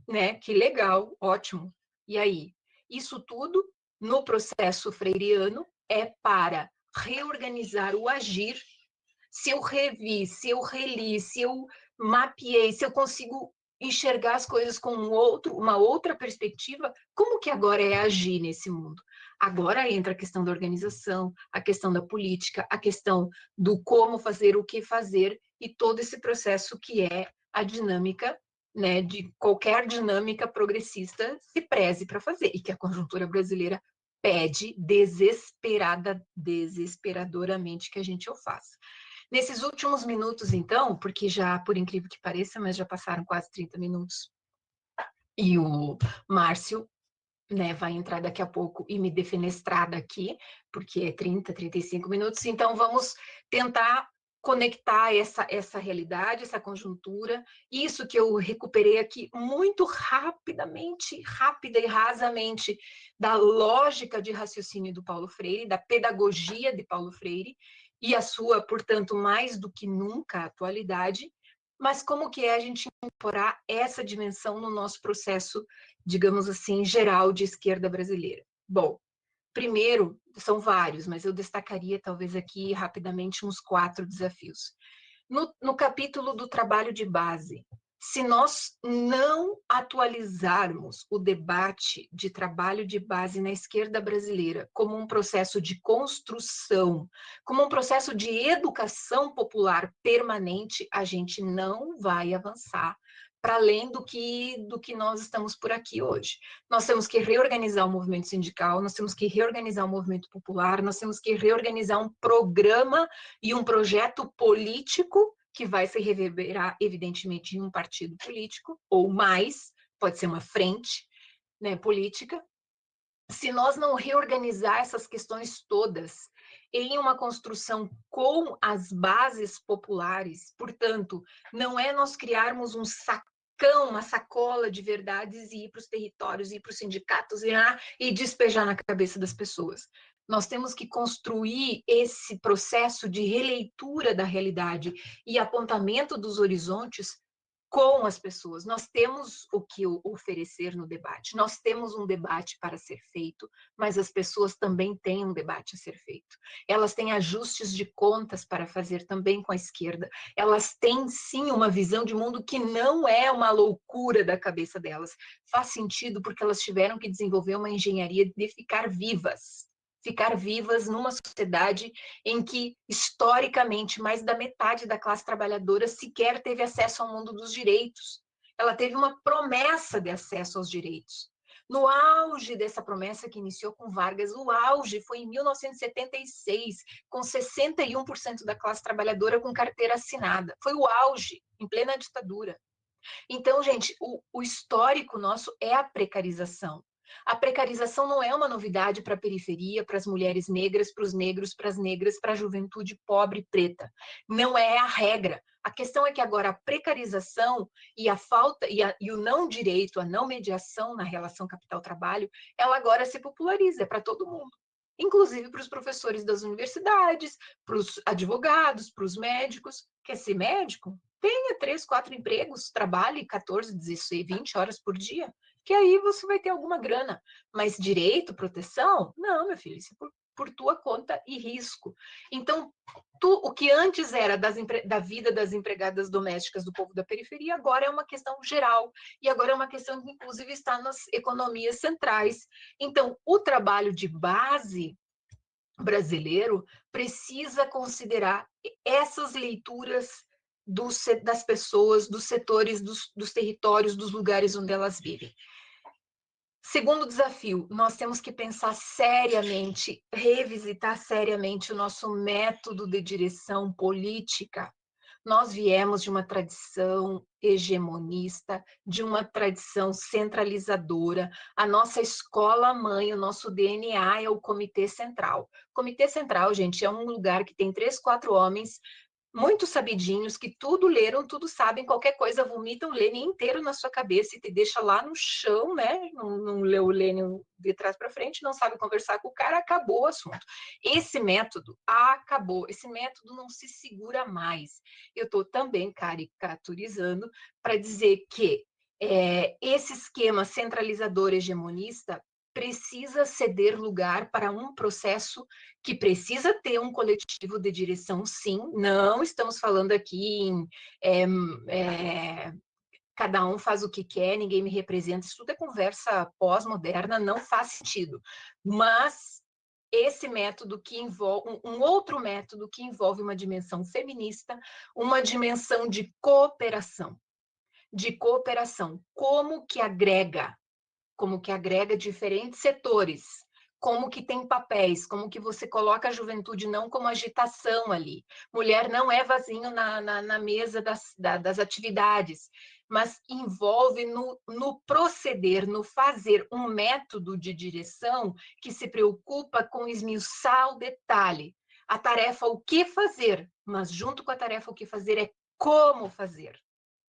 né? Que legal, ótimo. E aí? Isso tudo, no processo freiriano, é para reorganizar o agir. Se eu revi, se eu reli, se eu mapeei, se eu consigo enxergar as coisas com uma outra perspectiva, como que agora é agir nesse mundo? Agora entra a questão da organização, a questão da política, a questão do como fazer, o que fazer, e todo esse processo que é a dinâmica, né, de qualquer dinâmica progressista se preze para fazer, e que a conjuntura brasileira pede desesperadoramente que a gente o faça. Nesses últimos minutos, então, porque já, por incrível que pareça, mas já passaram quase 30 minutos, e o Márcio, né, vai entrar daqui a pouco e me defenestrar daqui, porque é 30, 35 minutos, então vamos tentar conectar essa realidade, essa conjuntura, isso que eu recuperei aqui muito rapidamente, rápida e rasamente, da lógica de raciocínio do Paulo Freire, da pedagogia de Paulo Freire, e a sua, portanto, mais do que nunca, atualidade, mas como que é a gente incorporar essa dimensão no nosso processo, digamos assim, geral de esquerda brasileira? Bom, primeiro, são vários, mas eu destacaria talvez aqui rapidamente uns 4 desafios. No capítulo do trabalho de base, se nós não atualizarmos o debate de trabalho de base na esquerda brasileira como um processo de construção, como um processo de educação popular permanente, a gente não vai avançar para além do que nós estamos por aqui hoje. Nós temos que reorganizar o movimento sindical, nós temos que reorganizar o movimento popular, nós temos que reorganizar um programa e um projeto político que vai se reverberar, evidentemente, em um partido político, ou mais, pode ser uma frente, né, política. Se nós não reorganizar essas questões todas em uma construção com as bases populares, portanto, não é nós criarmos um sacão, uma sacola de verdades e ir para os territórios, ir para os sindicatos e despejar na cabeça das pessoas. Nós temos que construir esse processo de releitura da realidade e apontamento dos horizontes com as pessoas. Nós temos o que oferecer no debate, nós temos um debate para ser feito, mas as pessoas também têm um debate a ser feito. Elas têm ajustes de contas para fazer também com a esquerda. Elas têm, sim, uma visão de mundo que não é uma loucura da cabeça delas. Faz sentido porque elas tiveram que desenvolver uma engenharia de ficar vivas numa sociedade em que, historicamente, mais da metade da classe trabalhadora sequer teve acesso ao mundo dos direitos. Ela teve uma promessa de acesso aos direitos. No auge dessa promessa que iniciou com Vargas, o auge foi em 1976, com 61% da classe trabalhadora com carteira assinada. Foi o auge, em plena ditadura. Então, gente, o histórico nosso é a precarização. A precarização não é uma novidade para a periferia, para as mulheres negras, para os negros, para as negras, para a juventude pobre e preta. Não é a regra. A questão é que agora a precarização e a falta e o não direito, a não mediação na relação capital-trabalho, ela agora se populariza para todo mundo. Inclusive para os professores das universidades, para os advogados, para os médicos. Quer ser médico? Tenha 3, 4 empregos, trabalhe 14, 16, 20 horas por dia, que aí você vai ter alguma grana. Mas direito, proteção? Não, meu filho, isso é por tua conta e risco. Então, o que antes era da vida das empregadas domésticas do povo da periferia, agora é uma questão geral. E agora é uma questão que, inclusive, está nas economias centrais. Então, o trabalho de base brasileiro precisa considerar essas leituras das pessoas, dos setores, dos territórios, dos lugares onde elas vivem. Segundo desafio, nós temos que pensar seriamente, revisitar seriamente o nosso método de direção política, Nós viemos de uma tradição hegemonista, de uma tradição centralizadora. A nossa escola-mãe, o nosso DNA é o Comitê Central. O Comitê Central, gente, é um lugar que tem 3, 4 homens muito sabidinhos, que tudo leram, tudo sabem, qualquer coisa vomitam o Lênin inteiro na sua cabeça e te deixa lá no chão, né? Não leu o Lênin de trás para frente, não sabe conversar com o cara, acabou o assunto. Esse método acabou, esse método não se segura mais. Eu estou também caricaturizando para dizer que esse esquema centralizador hegemonista precisa ceder lugar para um processo que precisa ter um coletivo de direção, sim. Não estamos falando aqui em cada um faz o que quer, ninguém me representa. Isso tudo é conversa pós-moderna, não faz sentido. Mas esse método que envolve um outro método que envolve uma dimensão feminista, uma dimensão de cooperação. Como que agrega diferentes setores, como que tem papéis, como que você coloca a juventude não como agitação ali. Mulher não é vasinho na mesa das atividades, mas envolve no proceder, no fazer, um método de direção que se preocupa com esmiuçar o detalhe. A tarefa, o que fazer, mas junto com a tarefa, o que fazer é como fazer.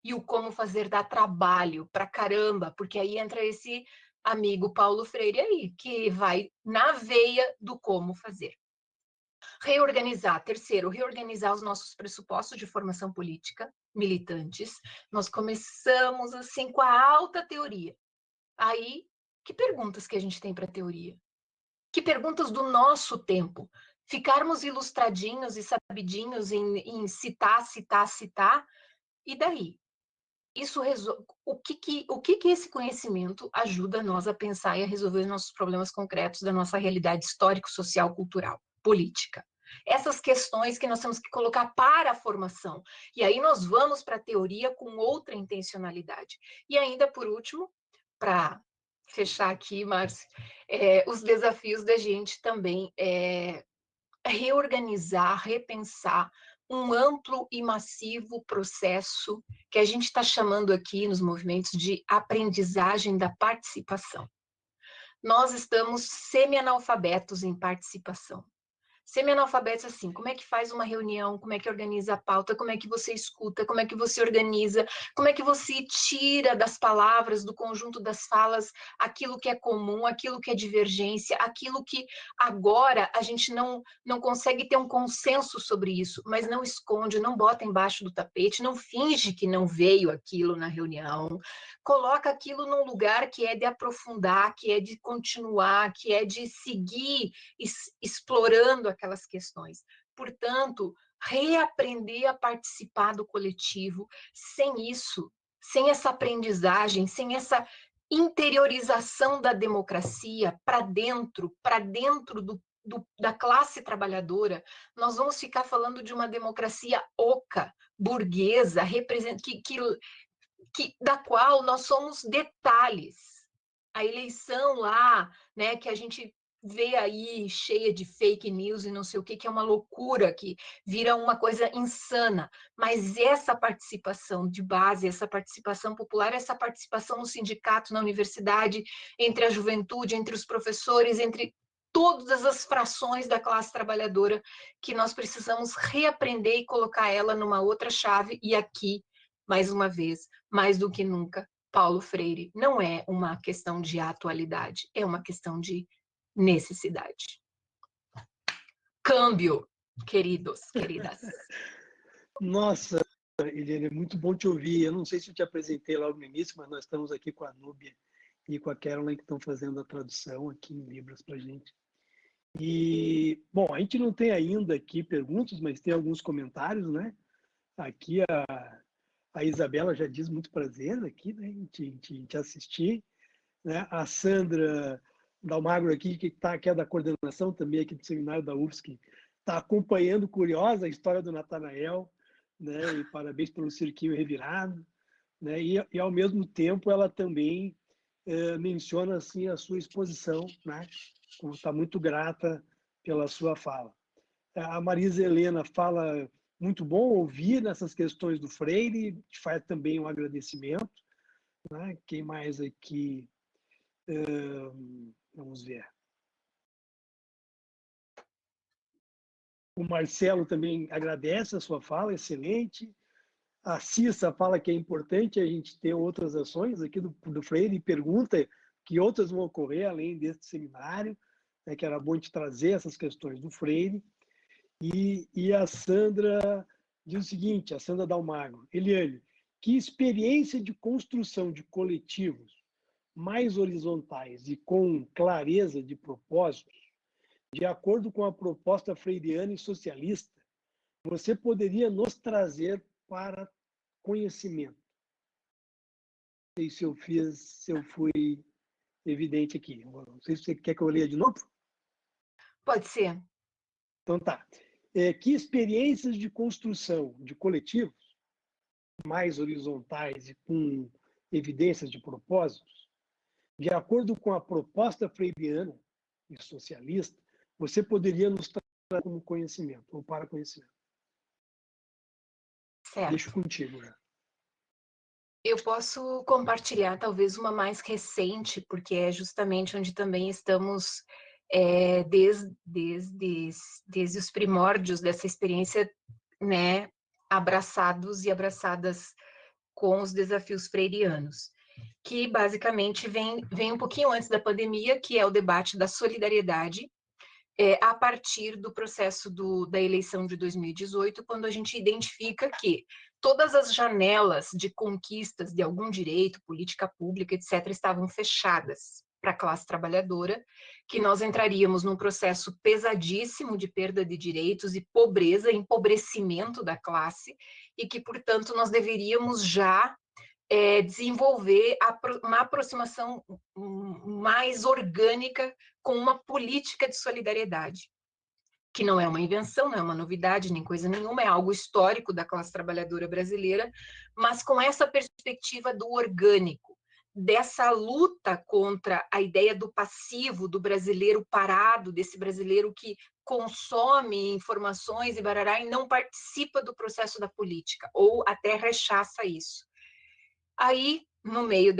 E o como fazer dá trabalho pra caramba, porque aí entra esse amigo Paulo Freire aí, que vai na veia do como fazer. Terceiro, reorganizar os nossos pressupostos de formação política, militantes. Nós começamos assim com a alta teoria. Aí, que perguntas que a gente tem para a teoria? Que perguntas do nosso tempo? Ficarmos ilustradinhos e sabidinhos em citar, e daí? O que esse conhecimento ajuda nós a pensar e a resolver os nossos problemas concretos da nossa realidade histórico, social, cultural, política? Essas questões que nós temos que colocar para a formação. E aí nós vamos para a teoria com outra intencionalidade. E ainda, por último, para fechar aqui, Márcio, os desafios da gente também reorganizar, repensar um amplo e massivo processo que a gente está chamando aqui nos movimentos de aprendizagem da participação. Nós estamos semi-analfabetos em participação. Semi-analfabetos, assim, como é que faz uma reunião, como é que organiza a pauta, como é que você escuta, como é que você organiza, como é que você tira das palavras, do conjunto das falas, aquilo que é comum, aquilo que é divergência, aquilo que agora a gente não consegue ter um consenso sobre isso, mas não esconde, não bota embaixo do tapete, não finge que não veio aquilo na reunião, coloca aquilo num lugar que é de aprofundar, que é de continuar, que é de seguir explorando aquelas questões. Portanto, reaprender a participar do coletivo, sem isso, sem essa aprendizagem, sem essa interiorização da democracia para dentro da classe trabalhadora, nós vamos ficar falando de uma democracia oca, burguesa, da qual nós somos detalhes. A eleição lá, né, que a gente vê aí cheia de fake news e não sei o que é uma loucura, que vira uma coisa insana. Mas essa participação de base, essa participação popular, essa participação no sindicato, na universidade, entre a juventude, entre os professores, entre todas as frações da classe trabalhadora, que nós precisamos reaprender e colocar ela numa outra chave. E aqui, mais uma vez, mais do que nunca, Paulo Freire não é uma questão de atualidade, é uma questão de necessidade. Câmbio, queridos, queridas. Nossa, Eliane, é muito bom te ouvir. Eu não sei se eu te apresentei logo no início, mas nós estamos aqui com a Núbia e com a Caroline, que estão fazendo a tradução aqui em Libras para a gente. E, bom, a gente não tem ainda aqui perguntas, mas tem alguns comentários, né? Aqui a Isabela já diz muito prazer aqui, né, em te assistir. Né? A Sandra Dalmagro aqui, que é da coordenação também aqui do seminário da UFSC, está acompanhando, curiosa, a história do Natanael, né? E parabéns pelo cirquinho revirado. Né? E ao mesmo tempo, ela também menciona assim, a sua exposição, né? Está muito grata pela sua fala. A Marisa Helena fala muito bom ouvir nessas questões do Freire, te faz também um agradecimento, né? Quem mais aqui? Vamos ver. O Marcelo também agradece a sua fala, excelente. A Cissa fala que é importante a gente ter outras ações aqui do Freire e pergunta que outras vão ocorrer além deste seminário, né, que era bom te trazer essas questões do Freire. E a Sandra diz o seguinte, a Sandra Dalmagro: Eliane, que experiência de construção de coletivos mais horizontais e com clareza de propósitos, de acordo com a proposta freiriana e socialista, você poderia nos trazer para conhecimento? Não sei se eu fui evidente aqui. Não sei se você quer que eu leia de novo. Pode ser. Então tá. Que experiências de construção de coletivos mais horizontais e com evidências de propósitos, de acordo com a proposta freiriana e socialista, você poderia nos trazer como conhecimento, ou para conhecimento? Certo. Deixo contigo, né? Eu posso compartilhar talvez uma mais recente, porque é justamente onde também estamos desde os primórdios dessa experiência, né, abraçados e abraçadas com os desafios freirianos, que basicamente vem um pouquinho antes da pandemia, que é o debate da solidariedade, a partir do processo da eleição de 2018, quando a gente identifica que todas as janelas de conquistas de algum direito, política pública, etc., estavam fechadas para a classe trabalhadora, que nós entraríamos num processo pesadíssimo de perda de direitos e pobreza, empobrecimento da classe, e que, portanto, nós deveríamos já desenvolver uma aproximação mais orgânica com uma política de solidariedade, que não é uma invenção, não é uma novidade, nem coisa nenhuma, é algo histórico da classe trabalhadora brasileira, mas com essa perspectiva do orgânico, dessa luta contra a ideia do passivo, do brasileiro parado, desse brasileiro que consome informações e barará e não participa do processo da política, ou até rechaça isso. Aí, no meio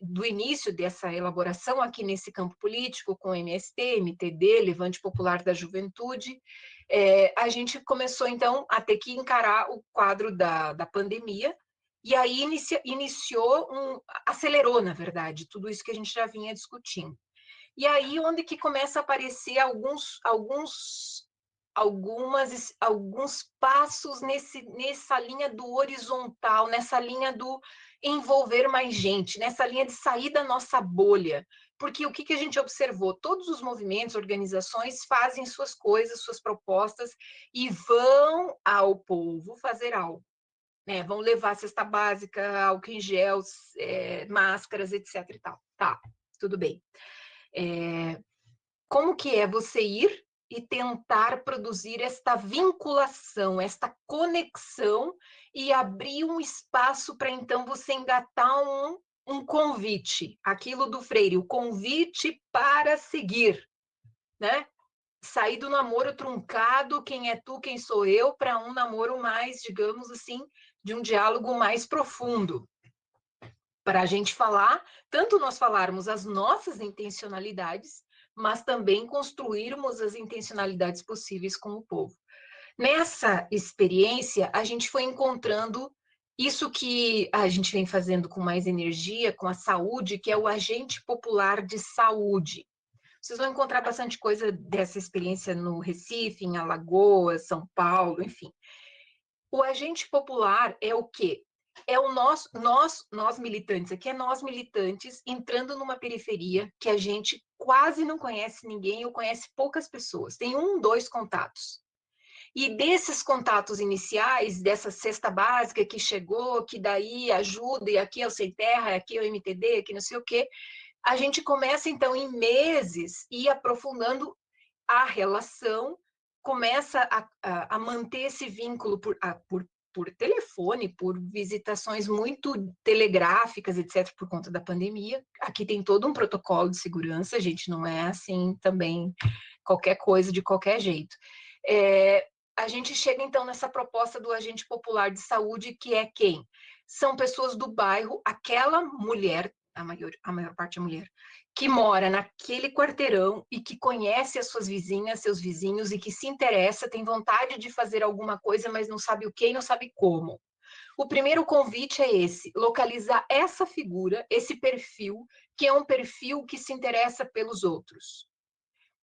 do início dessa elaboração aqui nesse campo político, com MST, MTD, Levante Popular da Juventude, a gente começou, então, a ter que encarar o quadro da pandemia, e aí acelerou, na verdade, tudo isso que a gente já vinha discutindo. E aí, onde que começa a aparecer alguns passos nessa linha do horizontal, nessa linha do envolver mais gente, nessa linha de sair da nossa bolha. Porque o que a gente observou? Todos os movimentos, organizações fazem suas coisas, suas propostas e vão ao povo fazer algo. Né? Vão levar cesta básica, álcool em gel, máscaras, etc. e tal. Tá, tudo bem. Como que é você ir e tentar produzir esta vinculação, esta conexão e abrir um espaço para então você engatar um convite, aquilo do Freire, o convite para seguir, né? Sair do namoro truncado, quem é tu, quem sou eu, para um namoro mais, digamos assim, de um diálogo mais profundo. Para a gente falar, tanto nós falarmos as nossas intencionalidades, mas também construirmos as intencionalidades possíveis com o povo. Nessa experiência, a gente foi encontrando isso que a gente vem fazendo com mais energia, com a saúde, que é o agente popular de saúde. Vocês vão encontrar bastante coisa dessa experiência no Recife, em Alagoas, São Paulo, enfim. O agente popular é o quê? É o nós militantes, aqui é nós militantes entrando numa periferia que a gente quase não conhece ninguém ou conhece poucas pessoas, tem 1, 2 contatos. E desses contatos iniciais, dessa cesta básica que chegou, que daí ajuda, e aqui é o Sem Terra, aqui é o MTD, aqui não sei o quê, a gente começa então em meses ir aprofundando a relação, começa a manter esse vínculo por telefone, por visitações muito telegráficas, etc., por conta da pandemia. Aqui tem todo um protocolo de segurança, a gente não é assim também qualquer coisa de qualquer jeito. a gente chega então nessa proposta do agente popular de saúde, que é quem? São pessoas do bairro, aquela mulher, a maior parte é mulher, que mora naquele quarteirão e que conhece as suas vizinhas, seus vizinhos, e que se interessa, tem vontade de fazer alguma coisa, mas não sabe o que e não sabe como. O primeiro convite é esse: localizar essa figura, esse perfil, que é um perfil que se interessa pelos outros.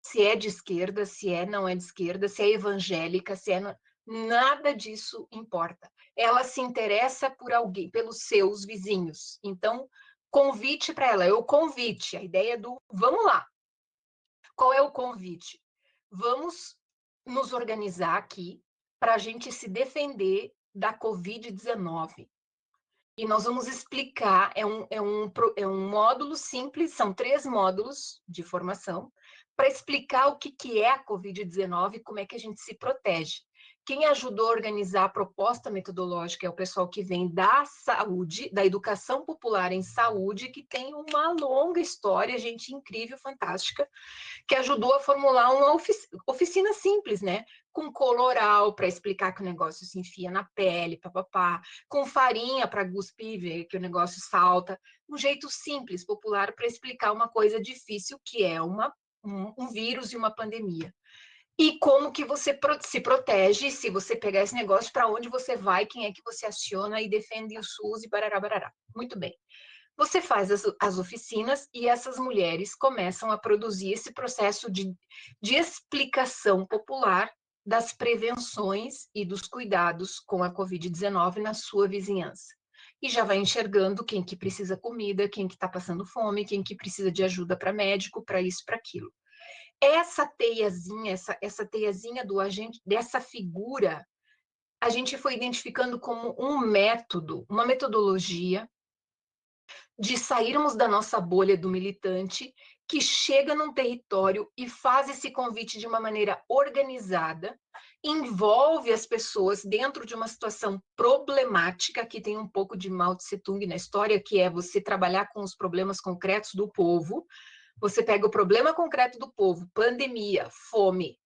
Se é de esquerda, se é não é de esquerda, se é evangélica, se é... Nada disso importa. Ela se interessa por alguém, pelos seus vizinhos. Então, convite para ela, é o convite, a ideia do vamos lá. Qual é o convite? Vamos nos organizar aqui para a gente se defender da Covid-19. E nós vamos explicar, é um módulo simples, são 3 módulos de formação, para explicar o que é a Covid-19 e como é que a gente se protege. Quem ajudou a organizar a proposta metodológica é o pessoal que vem da saúde, da educação popular em saúde, que tem uma longa história, gente incrível, fantástica, que ajudou a formular uma oficina simples, né? Com coloral para explicar que o negócio se enfia na pele, papapá, com farinha para cuspir, ver que o negócio salta, um jeito simples, popular, para explicar uma coisa difícil que é um vírus e uma pandemia. E como que você se protege se você pegar esse negócio, para onde você vai, quem é que você aciona e defende o SUS e barará, barará. Muito bem. Você faz as oficinas e essas mulheres começam a produzir esse processo de explicação popular das prevenções e dos cuidados com a Covid-19 na sua vizinhança. E já vai enxergando quem que precisa comida, quem que está passando fome, quem que precisa de ajuda para médico, para isso, para aquilo. Essa teiazinha do agente, dessa figura, a gente foi identificando como um método, uma metodologia de sairmos da nossa bolha do militante, que chega num território e faz esse convite de uma maneira organizada, envolve as pessoas dentro de uma situação problemática, que tem um pouco de Mao Tse Tung na história, que é você trabalhar com os problemas concretos do povo. Você pega o problema concreto do povo, pandemia, fome,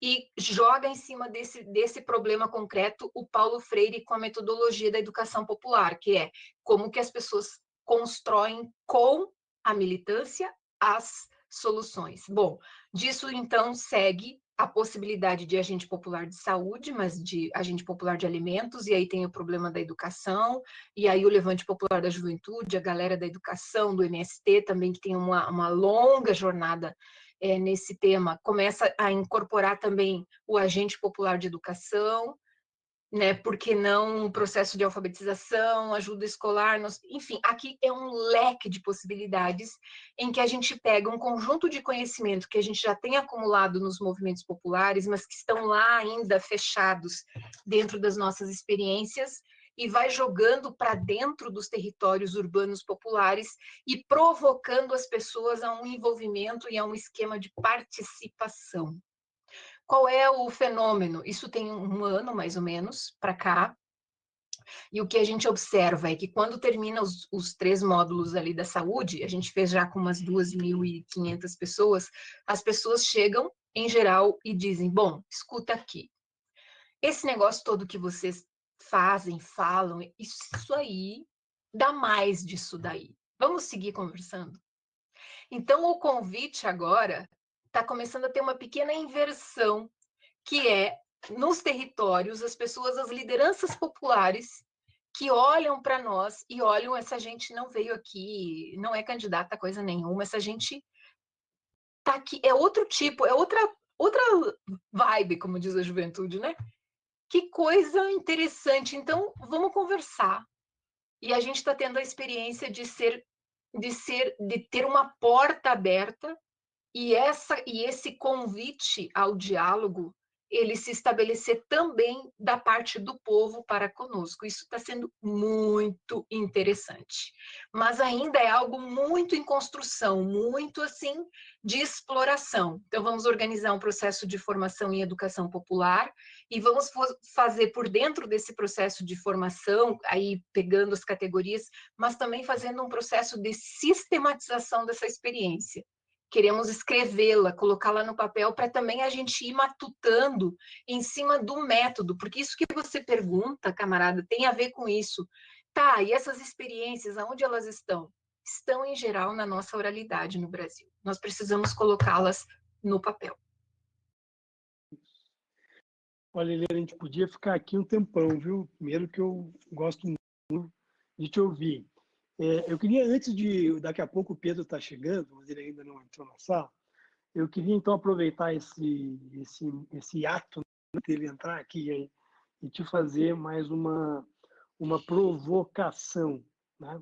e joga em cima desse problema concreto o Paulo Freire com a metodologia da educação popular, que é como que as pessoas constroem com a militância as soluções. Bom, disso então segue a possibilidade de agente popular de saúde, mas de agente popular de alimentos, e aí tem o problema da educação, e aí o Levante Popular da Juventude, a galera da educação, do MST também, que tem uma longa jornada nesse tema, começa a incorporar também o agente popular de educação, né? Por que não um processo de alfabetização, ajuda escolar, enfim, aqui é um leque de possibilidades em que a gente pega um conjunto de conhecimento que a gente já tem acumulado nos movimentos populares, mas que estão lá ainda fechados dentro das nossas experiências, e vai jogando para dentro dos territórios urbanos populares e provocando as pessoas a um envolvimento e a um esquema de participação. Qual é o fenômeno? Isso tem um ano, mais ou menos, para cá, e o que a gente observa é que quando termina os 3 módulos ali da saúde, a gente fez já com umas 2.500 pessoas, as pessoas chegam, em geral, e dizem, bom, escuta aqui, esse negócio todo que vocês fazem, falam, isso aí, dá mais disso daí. Vamos seguir conversando? Então, o convite agora está começando a ter uma pequena inversão, que é, nos territórios, as pessoas, as lideranças populares, que olham para nós e olham, essa gente não veio aqui, não é candidata a coisa nenhuma, essa gente tá aqui, é outro tipo, é outra vibe, como diz a juventude, né? Que coisa interessante. Então, vamos conversar. E a gente está tendo a experiência de ter uma porta aberta, e esse convite ao diálogo, ele se estabelecer também da parte do povo para conosco. Isso está sendo muito interessante. Mas ainda é algo muito em construção, muito assim de exploração. Então, vamos organizar um processo de formação em educação popular e vamos fazer por dentro desse processo de formação, aí pegando as categorias, mas também fazendo um processo de sistematização dessa experiência, queremos escrevê-la, colocá-la no papel para também a gente ir matutando em cima do método, porque isso que você pergunta, camarada, tem a ver com isso. Tá, e essas experiências, aonde elas estão? Estão, em geral, na nossa oralidade no Brasil. Nós precisamos colocá-las no papel. Olha, Helena, a gente podia ficar aqui um tempão, viu? Primeiro que eu gosto muito de te ouvir. Eu queria, antes de... Daqui a pouco o Pedro está chegando, mas ele ainda não entrou na sala. Eu queria, então, aproveitar esse ato dele entrar aqui e te fazer mais uma provocação, né?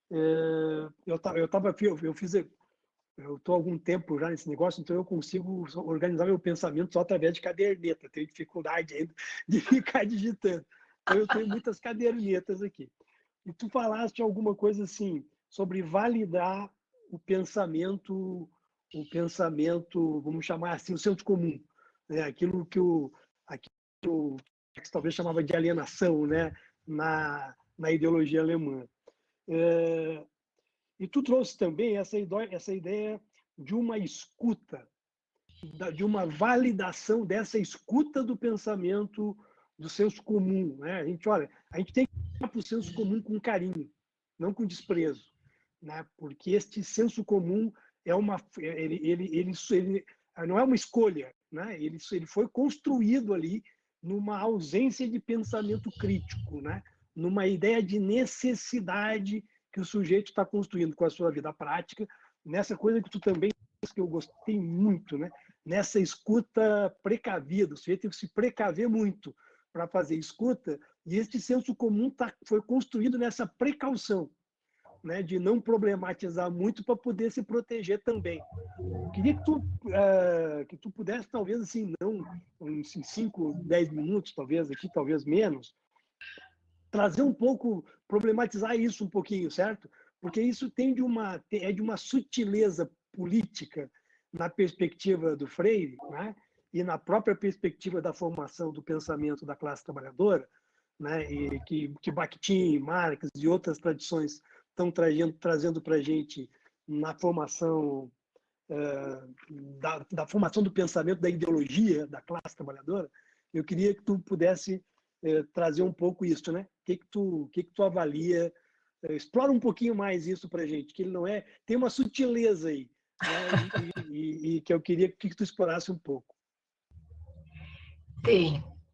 Eu estou há algum tempo já nesse negócio, então eu consigo organizar meu pensamento só através de caderneta. Tenho dificuldade ainda de ficar digitando. Então eu tenho muitas cadernetas aqui. E tu falaste alguma coisa assim sobre validar o pensamento, vamos chamar assim, o senso comum, né? Aquilo que se talvez chamava de alienação, né? Na ideologia alemã. E tu trouxe também essa ideia de uma escuta, de uma validação dessa escuta do pensamento do senso comum, né? A gente tem que olhar para o senso comum com carinho, não com desprezo, né? Porque este senso comum ele não é uma escolha, né? Ele foi construído ali numa ausência de pensamento crítico, né? Numa ideia de necessidade que o sujeito está construindo com a sua vida prática, nessa coisa que tu também que eu gostei muito, né? Nessa escuta precavida, o sujeito tem que se precaver muito para fazer escuta, e este senso comum foi construído nessa precaução, né? De não problematizar muito para poder se proteger também. Queria que tu pudesse, talvez, assim, não em 5, 10 minutos, talvez aqui, talvez menos, trazer um pouco, problematizar isso um pouquinho, certo? Porque isso é de uma sutileza política na perspectiva do Freire, né? E na própria perspectiva da formação do pensamento da classe trabalhadora, né? E que Bakhtin, Marx e outras tradições estão trazendo para a gente na formação da formação do pensamento, da ideologia da classe trabalhadora. Eu queria que tu pudesse trazer um pouco isso, né? O que tu avalia? Explora um pouquinho mais isso para a gente, que ele não é... Tem uma sutileza aí, né? E que eu queria que tu explorasse um pouco.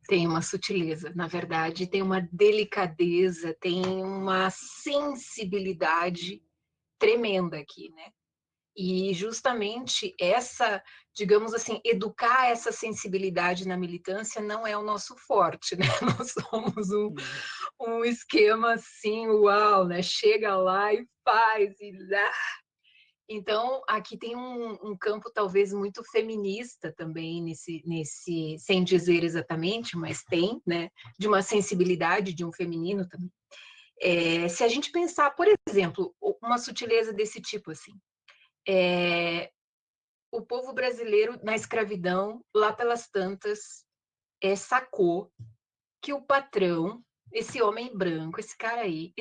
Tem uma sutileza, na verdade, tem uma delicadeza, tem uma sensibilidade tremenda aqui, né? E justamente essa, digamos assim, educar essa sensibilidade na militância não é o nosso forte, né? Nós somos um esquema assim, uau, né? Chega lá e faz, e dá. Então, aqui tem um campo talvez muito feminista também, nesse, sem dizer exatamente, mas tem, né? De uma sensibilidade de um feminino também. Se a gente pensar, por exemplo, uma sutileza desse tipo, assim, o povo brasileiro na escravidão, lá pelas tantas, sacou que o patrão, esse homem branco, esse cara aí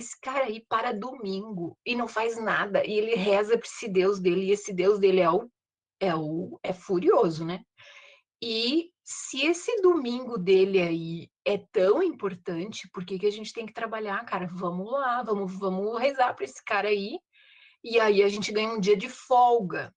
para domingo e não faz nada, e ele reza para esse Deus dele, e esse Deus dele é furioso, né? E se esse domingo dele aí é tão importante, por que a gente tem que trabalhar, cara? Vamos lá, vamos rezar para esse cara aí, e aí a gente ganha um dia de folga.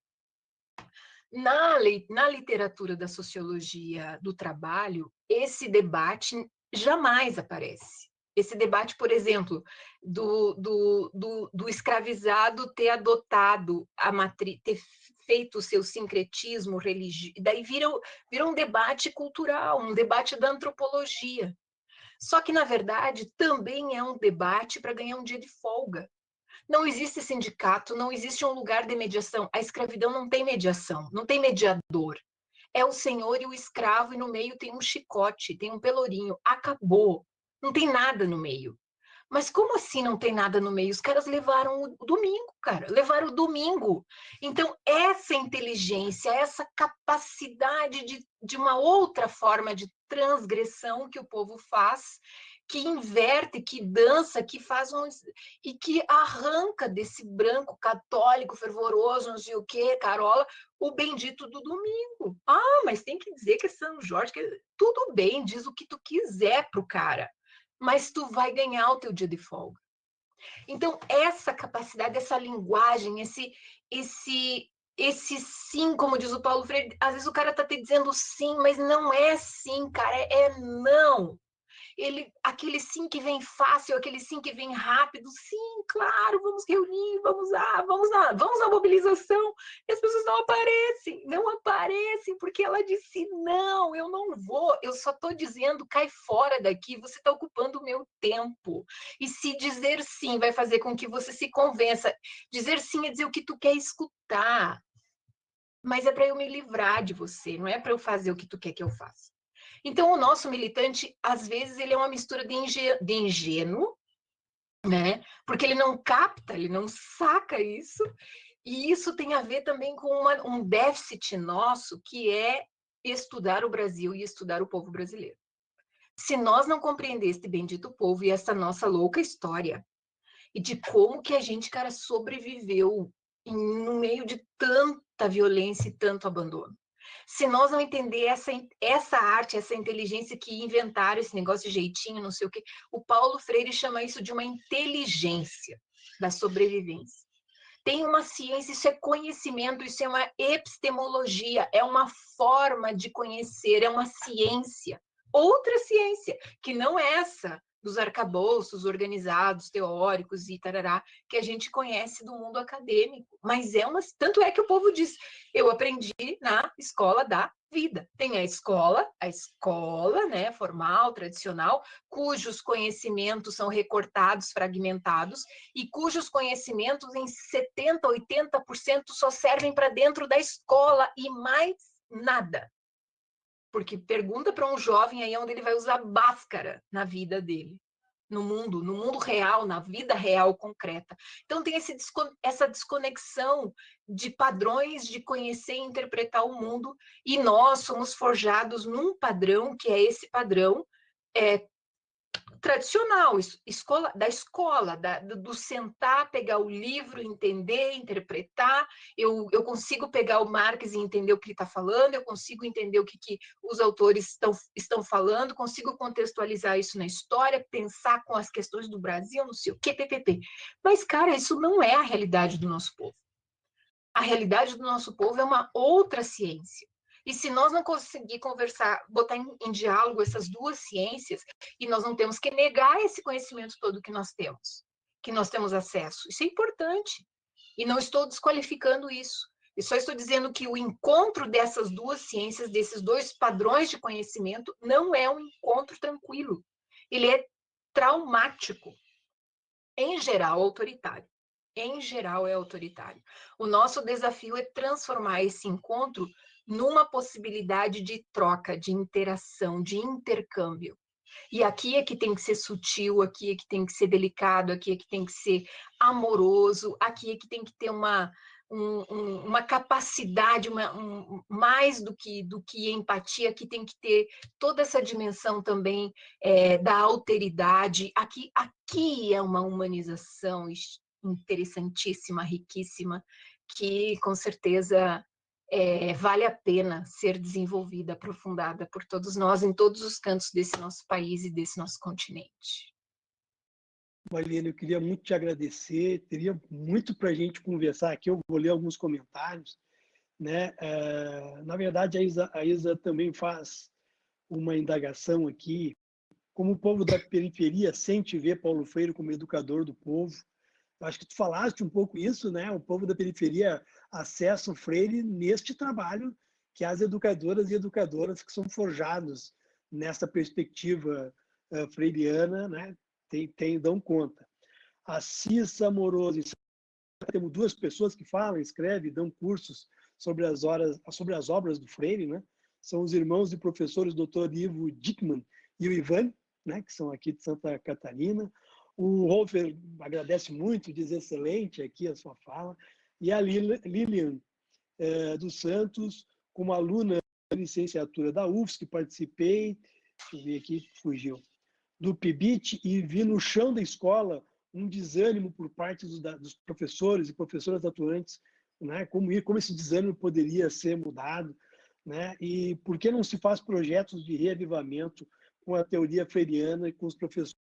Na literatura da sociologia do trabalho, esse debate jamais aparece. Esse debate, por exemplo, do escravizado ter adotado a matriz, ter feito o seu sincretismo religioso, daí vira um debate cultural, um debate da antropologia. Só que, na verdade, também é um debate para ganhar um dia de folga. Não existe sindicato, não existe um lugar de mediação. A escravidão não tem mediação, não tem mediador. É o senhor e o escravo, e no meio tem um chicote, tem um pelourinho. Acabou. Não tem nada no meio. Mas como assim não tem nada no meio? Os caras levaram o domingo, cara. Levaram o domingo. Então, essa inteligência, essa capacidade de uma outra forma de transgressão que o povo faz, que inverte, que dança, que faz e que arranca desse branco católico fervoroso, não sei o quê, Carola, o bendito do domingo. Ah, mas tem que dizer que é São Jorge, tudo bem, diz o que tu quiser pro cara, mas tu vai ganhar o teu dia de folga. Então, essa capacidade, essa linguagem, esse sim, como diz o Paulo Freire, às vezes o cara tá te dizendo sim, mas não é sim, cara, é não. Aquele sim que vem fácil, aquele sim que vem rápido, sim, claro, vamos reunir, vamos à mobilização. E as pessoas não aparecem, porque ela disse, não, eu não vou, eu só estou dizendo, cai fora daqui, você está ocupando o meu tempo. E se dizer sim vai fazer com que você se convença, dizer sim é dizer o que tu quer escutar, mas é para eu me livrar de você, não é para eu fazer o que tu quer que eu faça. Então, o nosso militante, às vezes, ele é uma mistura de ingênuo, né? Porque ele não capta, ele não saca isso, e isso tem a ver também com um déficit nosso, que é estudar o Brasil e estudar o povo brasileiro. Se nós não compreender este bendito povo e essa nossa louca história, e de como que a gente, cara, sobreviveu no meio de tanta violência e tanto abandono. Se nós não entender essa arte, essa inteligência que inventaram esse negócio de jeitinho, não sei o quê, o Paulo Freire chama isso de uma inteligência da sobrevivência. Tem uma ciência, isso é conhecimento, isso é uma epistemologia, é uma forma de conhecer, é uma ciência. Outra ciência, que não é essa dos arcabouços organizados, teóricos e tarará, que a gente conhece do mundo acadêmico. Mas tanto é que o povo diz, eu aprendi na escola da vida. Tem a escola, né, formal, tradicional, cujos conhecimentos são recortados, fragmentados, e cujos conhecimentos em 70%, 80% só servem para dentro da escola e mais nada. Porque pergunta para um jovem aí onde ele vai usar máscara na vida dele, no mundo real, na vida real concreta. Então tem essa desconexão de padrões de conhecer e interpretar o mundo, e nós somos forjados num padrão que é esse padrão tradicional, da escola, do sentar, pegar o livro, entender, interpretar. Eu consigo pegar o Marx e entender o que ele está falando, eu consigo entender o que os autores estão falando, consigo contextualizar isso na história, pensar com as questões do Brasil, não sei o que, ppp. Mas, cara, isso não é a realidade do nosso povo. A realidade do nosso povo é uma outra ciência. E se nós não conseguir conversar, botar em diálogo essas duas ciências, e nós não temos que negar esse conhecimento todo que nós temos acesso. Isso é importante. E não estou desqualificando isso. Eu só estou dizendo que o encontro dessas duas ciências, desses dois padrões de conhecimento, não é um encontro tranquilo. Ele é traumático. Em geral, autoritário. Em geral, é autoritário. O nosso desafio é transformar esse encontro numa possibilidade de troca, de interação, de intercâmbio. E aqui é que tem que ser sutil, aqui é que tem que ser delicado, aqui é que tem que ser amoroso, aqui é que tem que ter uma capacidade, mais do que empatia, aqui tem que ter toda essa dimensão também da alteridade. Aqui é uma humanização interessantíssima, riquíssima, que com certeza vale a pena ser desenvolvida, aprofundada por todos nós, em todos os cantos desse nosso país e desse nosso continente. Marlene, eu queria muito te agradecer, teria muito para a gente conversar aqui, eu vou ler alguns comentários, né? Na verdade, a Isa também faz uma indagação aqui, como o povo da periferia sente ver Paulo Freire como educador do povo. Eu acho que tu falaste um pouco isso, né? O povo da periferia acessa o Freire neste trabalho que as educadoras e educadoras que são forjados nessa perspectiva freiriana, né? Dão conta. A Cissa Amoroso, temos duas pessoas que falam, escrevem, dão cursos sobre as obras do Freire, né? São os irmãos e professores Dr. Ivo Dickmann e o Ivan, né? Que são aqui de Santa Catarina. O Hofer agradece muito, diz excelente aqui a sua fala. E a Lilian dos Santos, como aluna da licenciatura da UFSC, participei, deixa eu ver aqui, fugiu. do PIBIT e vi no chão da escola um desânimo por parte dos professores e professoras atuantes, né? Como esse desânimo poderia ser mudado, né? E por que não se faz projetos de reavivamento com a teoria freiriana e com os professores?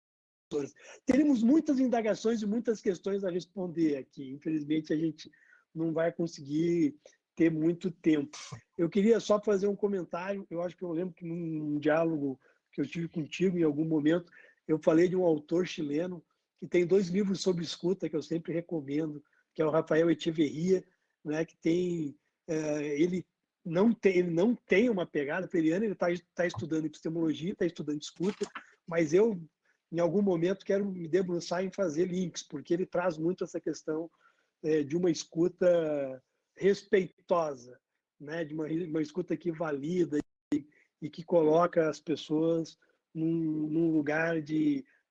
Teremos muitas indagações e muitas questões a responder aqui. Infelizmente, a gente não vai conseguir ter muito tempo. Eu queria só fazer um comentário. Eu acho que eu lembro que num diálogo que eu tive contigo, em algum momento, eu falei de um autor chileno que tem 2 livros sobre escuta, que eu sempre recomendo, que é o Rafael Echeverria, né, que tem... ele não tem uma pegada freiriana, ele está estudando epistemologia, está estudando escuta, mas eu, em algum momento, quero me debruçar em fazer links, porque ele traz muito essa questão de uma escuta respeitosa, né? De uma escuta que valida e que coloca as pessoas num lugar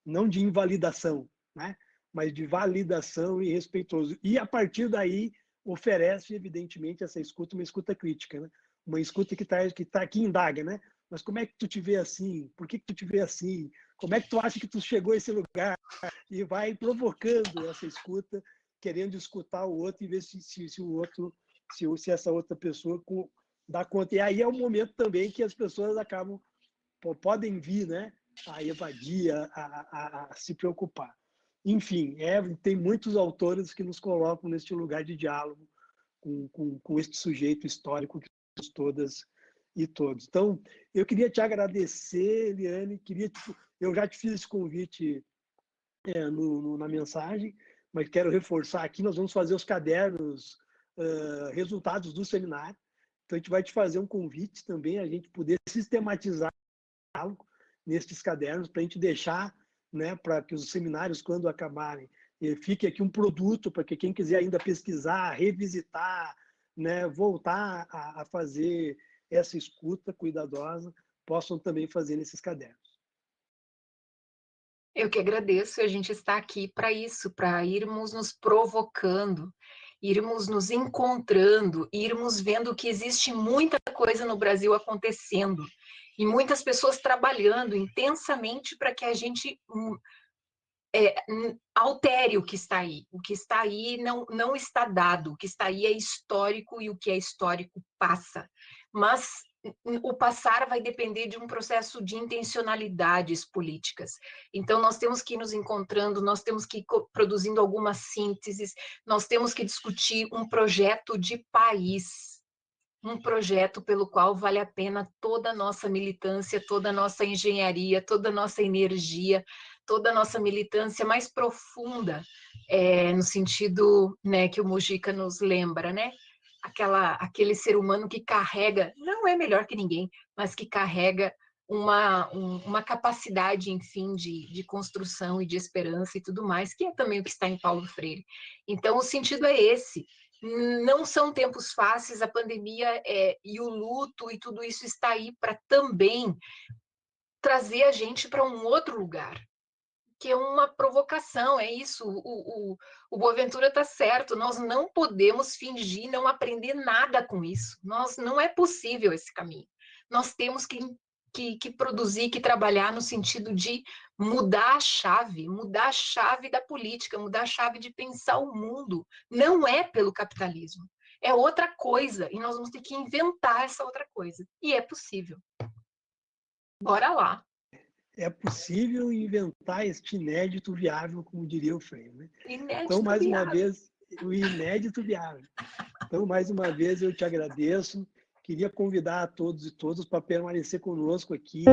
não de invalidação, né? Mas de validação e respeitoso. E, a partir daí, oferece, evidentemente, essa escuta, uma escuta crítica, né? Uma escuta que indaga, né? Mas como é que tu te vê assim? Por que tu te vê assim? Como é que tu acha que tu chegou a esse lugar? E vai provocando essa escuta, querendo escutar o outro e ver se o outro, se essa outra pessoa dá conta. E aí é o momento também que as pessoas acabam, podem vir, né, a evadir, a se preocupar. Enfim, tem muitos autores que nos colocam neste lugar de diálogo com este sujeito histórico que somos todas e todos. Então, eu queria te agradecer, Eliane, eu já te fiz esse convite na mensagem, mas quero reforçar aqui, nós vamos fazer os cadernos, resultados do seminário. Então, a gente vai te fazer um convite também, a gente poder sistematizar algo nestes cadernos, para a gente deixar, né, para que os seminários, quando acabarem, fique aqui um produto para que quem quiser ainda pesquisar, revisitar, né, voltar a fazer essa escuta cuidadosa, possam também fazer nesses cadernos. Eu que agradeço, a gente está aqui para isso, para irmos nos provocando, irmos nos encontrando, irmos vendo que existe muita coisa no Brasil acontecendo e muitas pessoas trabalhando intensamente para que a gente altere o que está aí. O que está aí não está dado, o que está aí é histórico e o que é histórico passa. Mas o passar vai depender de um processo de intencionalidades políticas. Então, nós temos que ir nos encontrando, nós temos que ir produzindo algumas sínteses, nós temos que discutir um projeto de país, um projeto pelo qual vale a pena toda a nossa militância, toda a nossa engenharia, toda a nossa energia, toda a nossa militância mais profunda, no sentido, né, que o Mujica nos lembra, né? Aquele ser humano que carrega, não é melhor que ninguém, mas que carrega uma capacidade, enfim, de construção e de esperança e tudo mais, que é também o que está em Paulo Freire. Então, o sentido é esse. Não são tempos fáceis, a pandemia e o luto e tudo isso está aí para também trazer a gente para um outro lugar, que é uma provocação, é isso, o Boaventura está certo, nós não podemos fingir não aprender nada com isso, não é possível esse caminho, nós temos que produzir, que trabalhar no sentido de mudar a chave da política, mudar a chave de pensar o mundo, não é pelo capitalismo, é outra coisa, e nós vamos ter que inventar essa outra coisa, e é possível. Bora lá. É possível inventar este inédito viável, como diria o Freire, né? Inédito então, mais viável. uma vez, o inédito viável. Então, mais uma vez, eu te agradeço. Queria convidar a todos e todas para permanecer conosco aqui.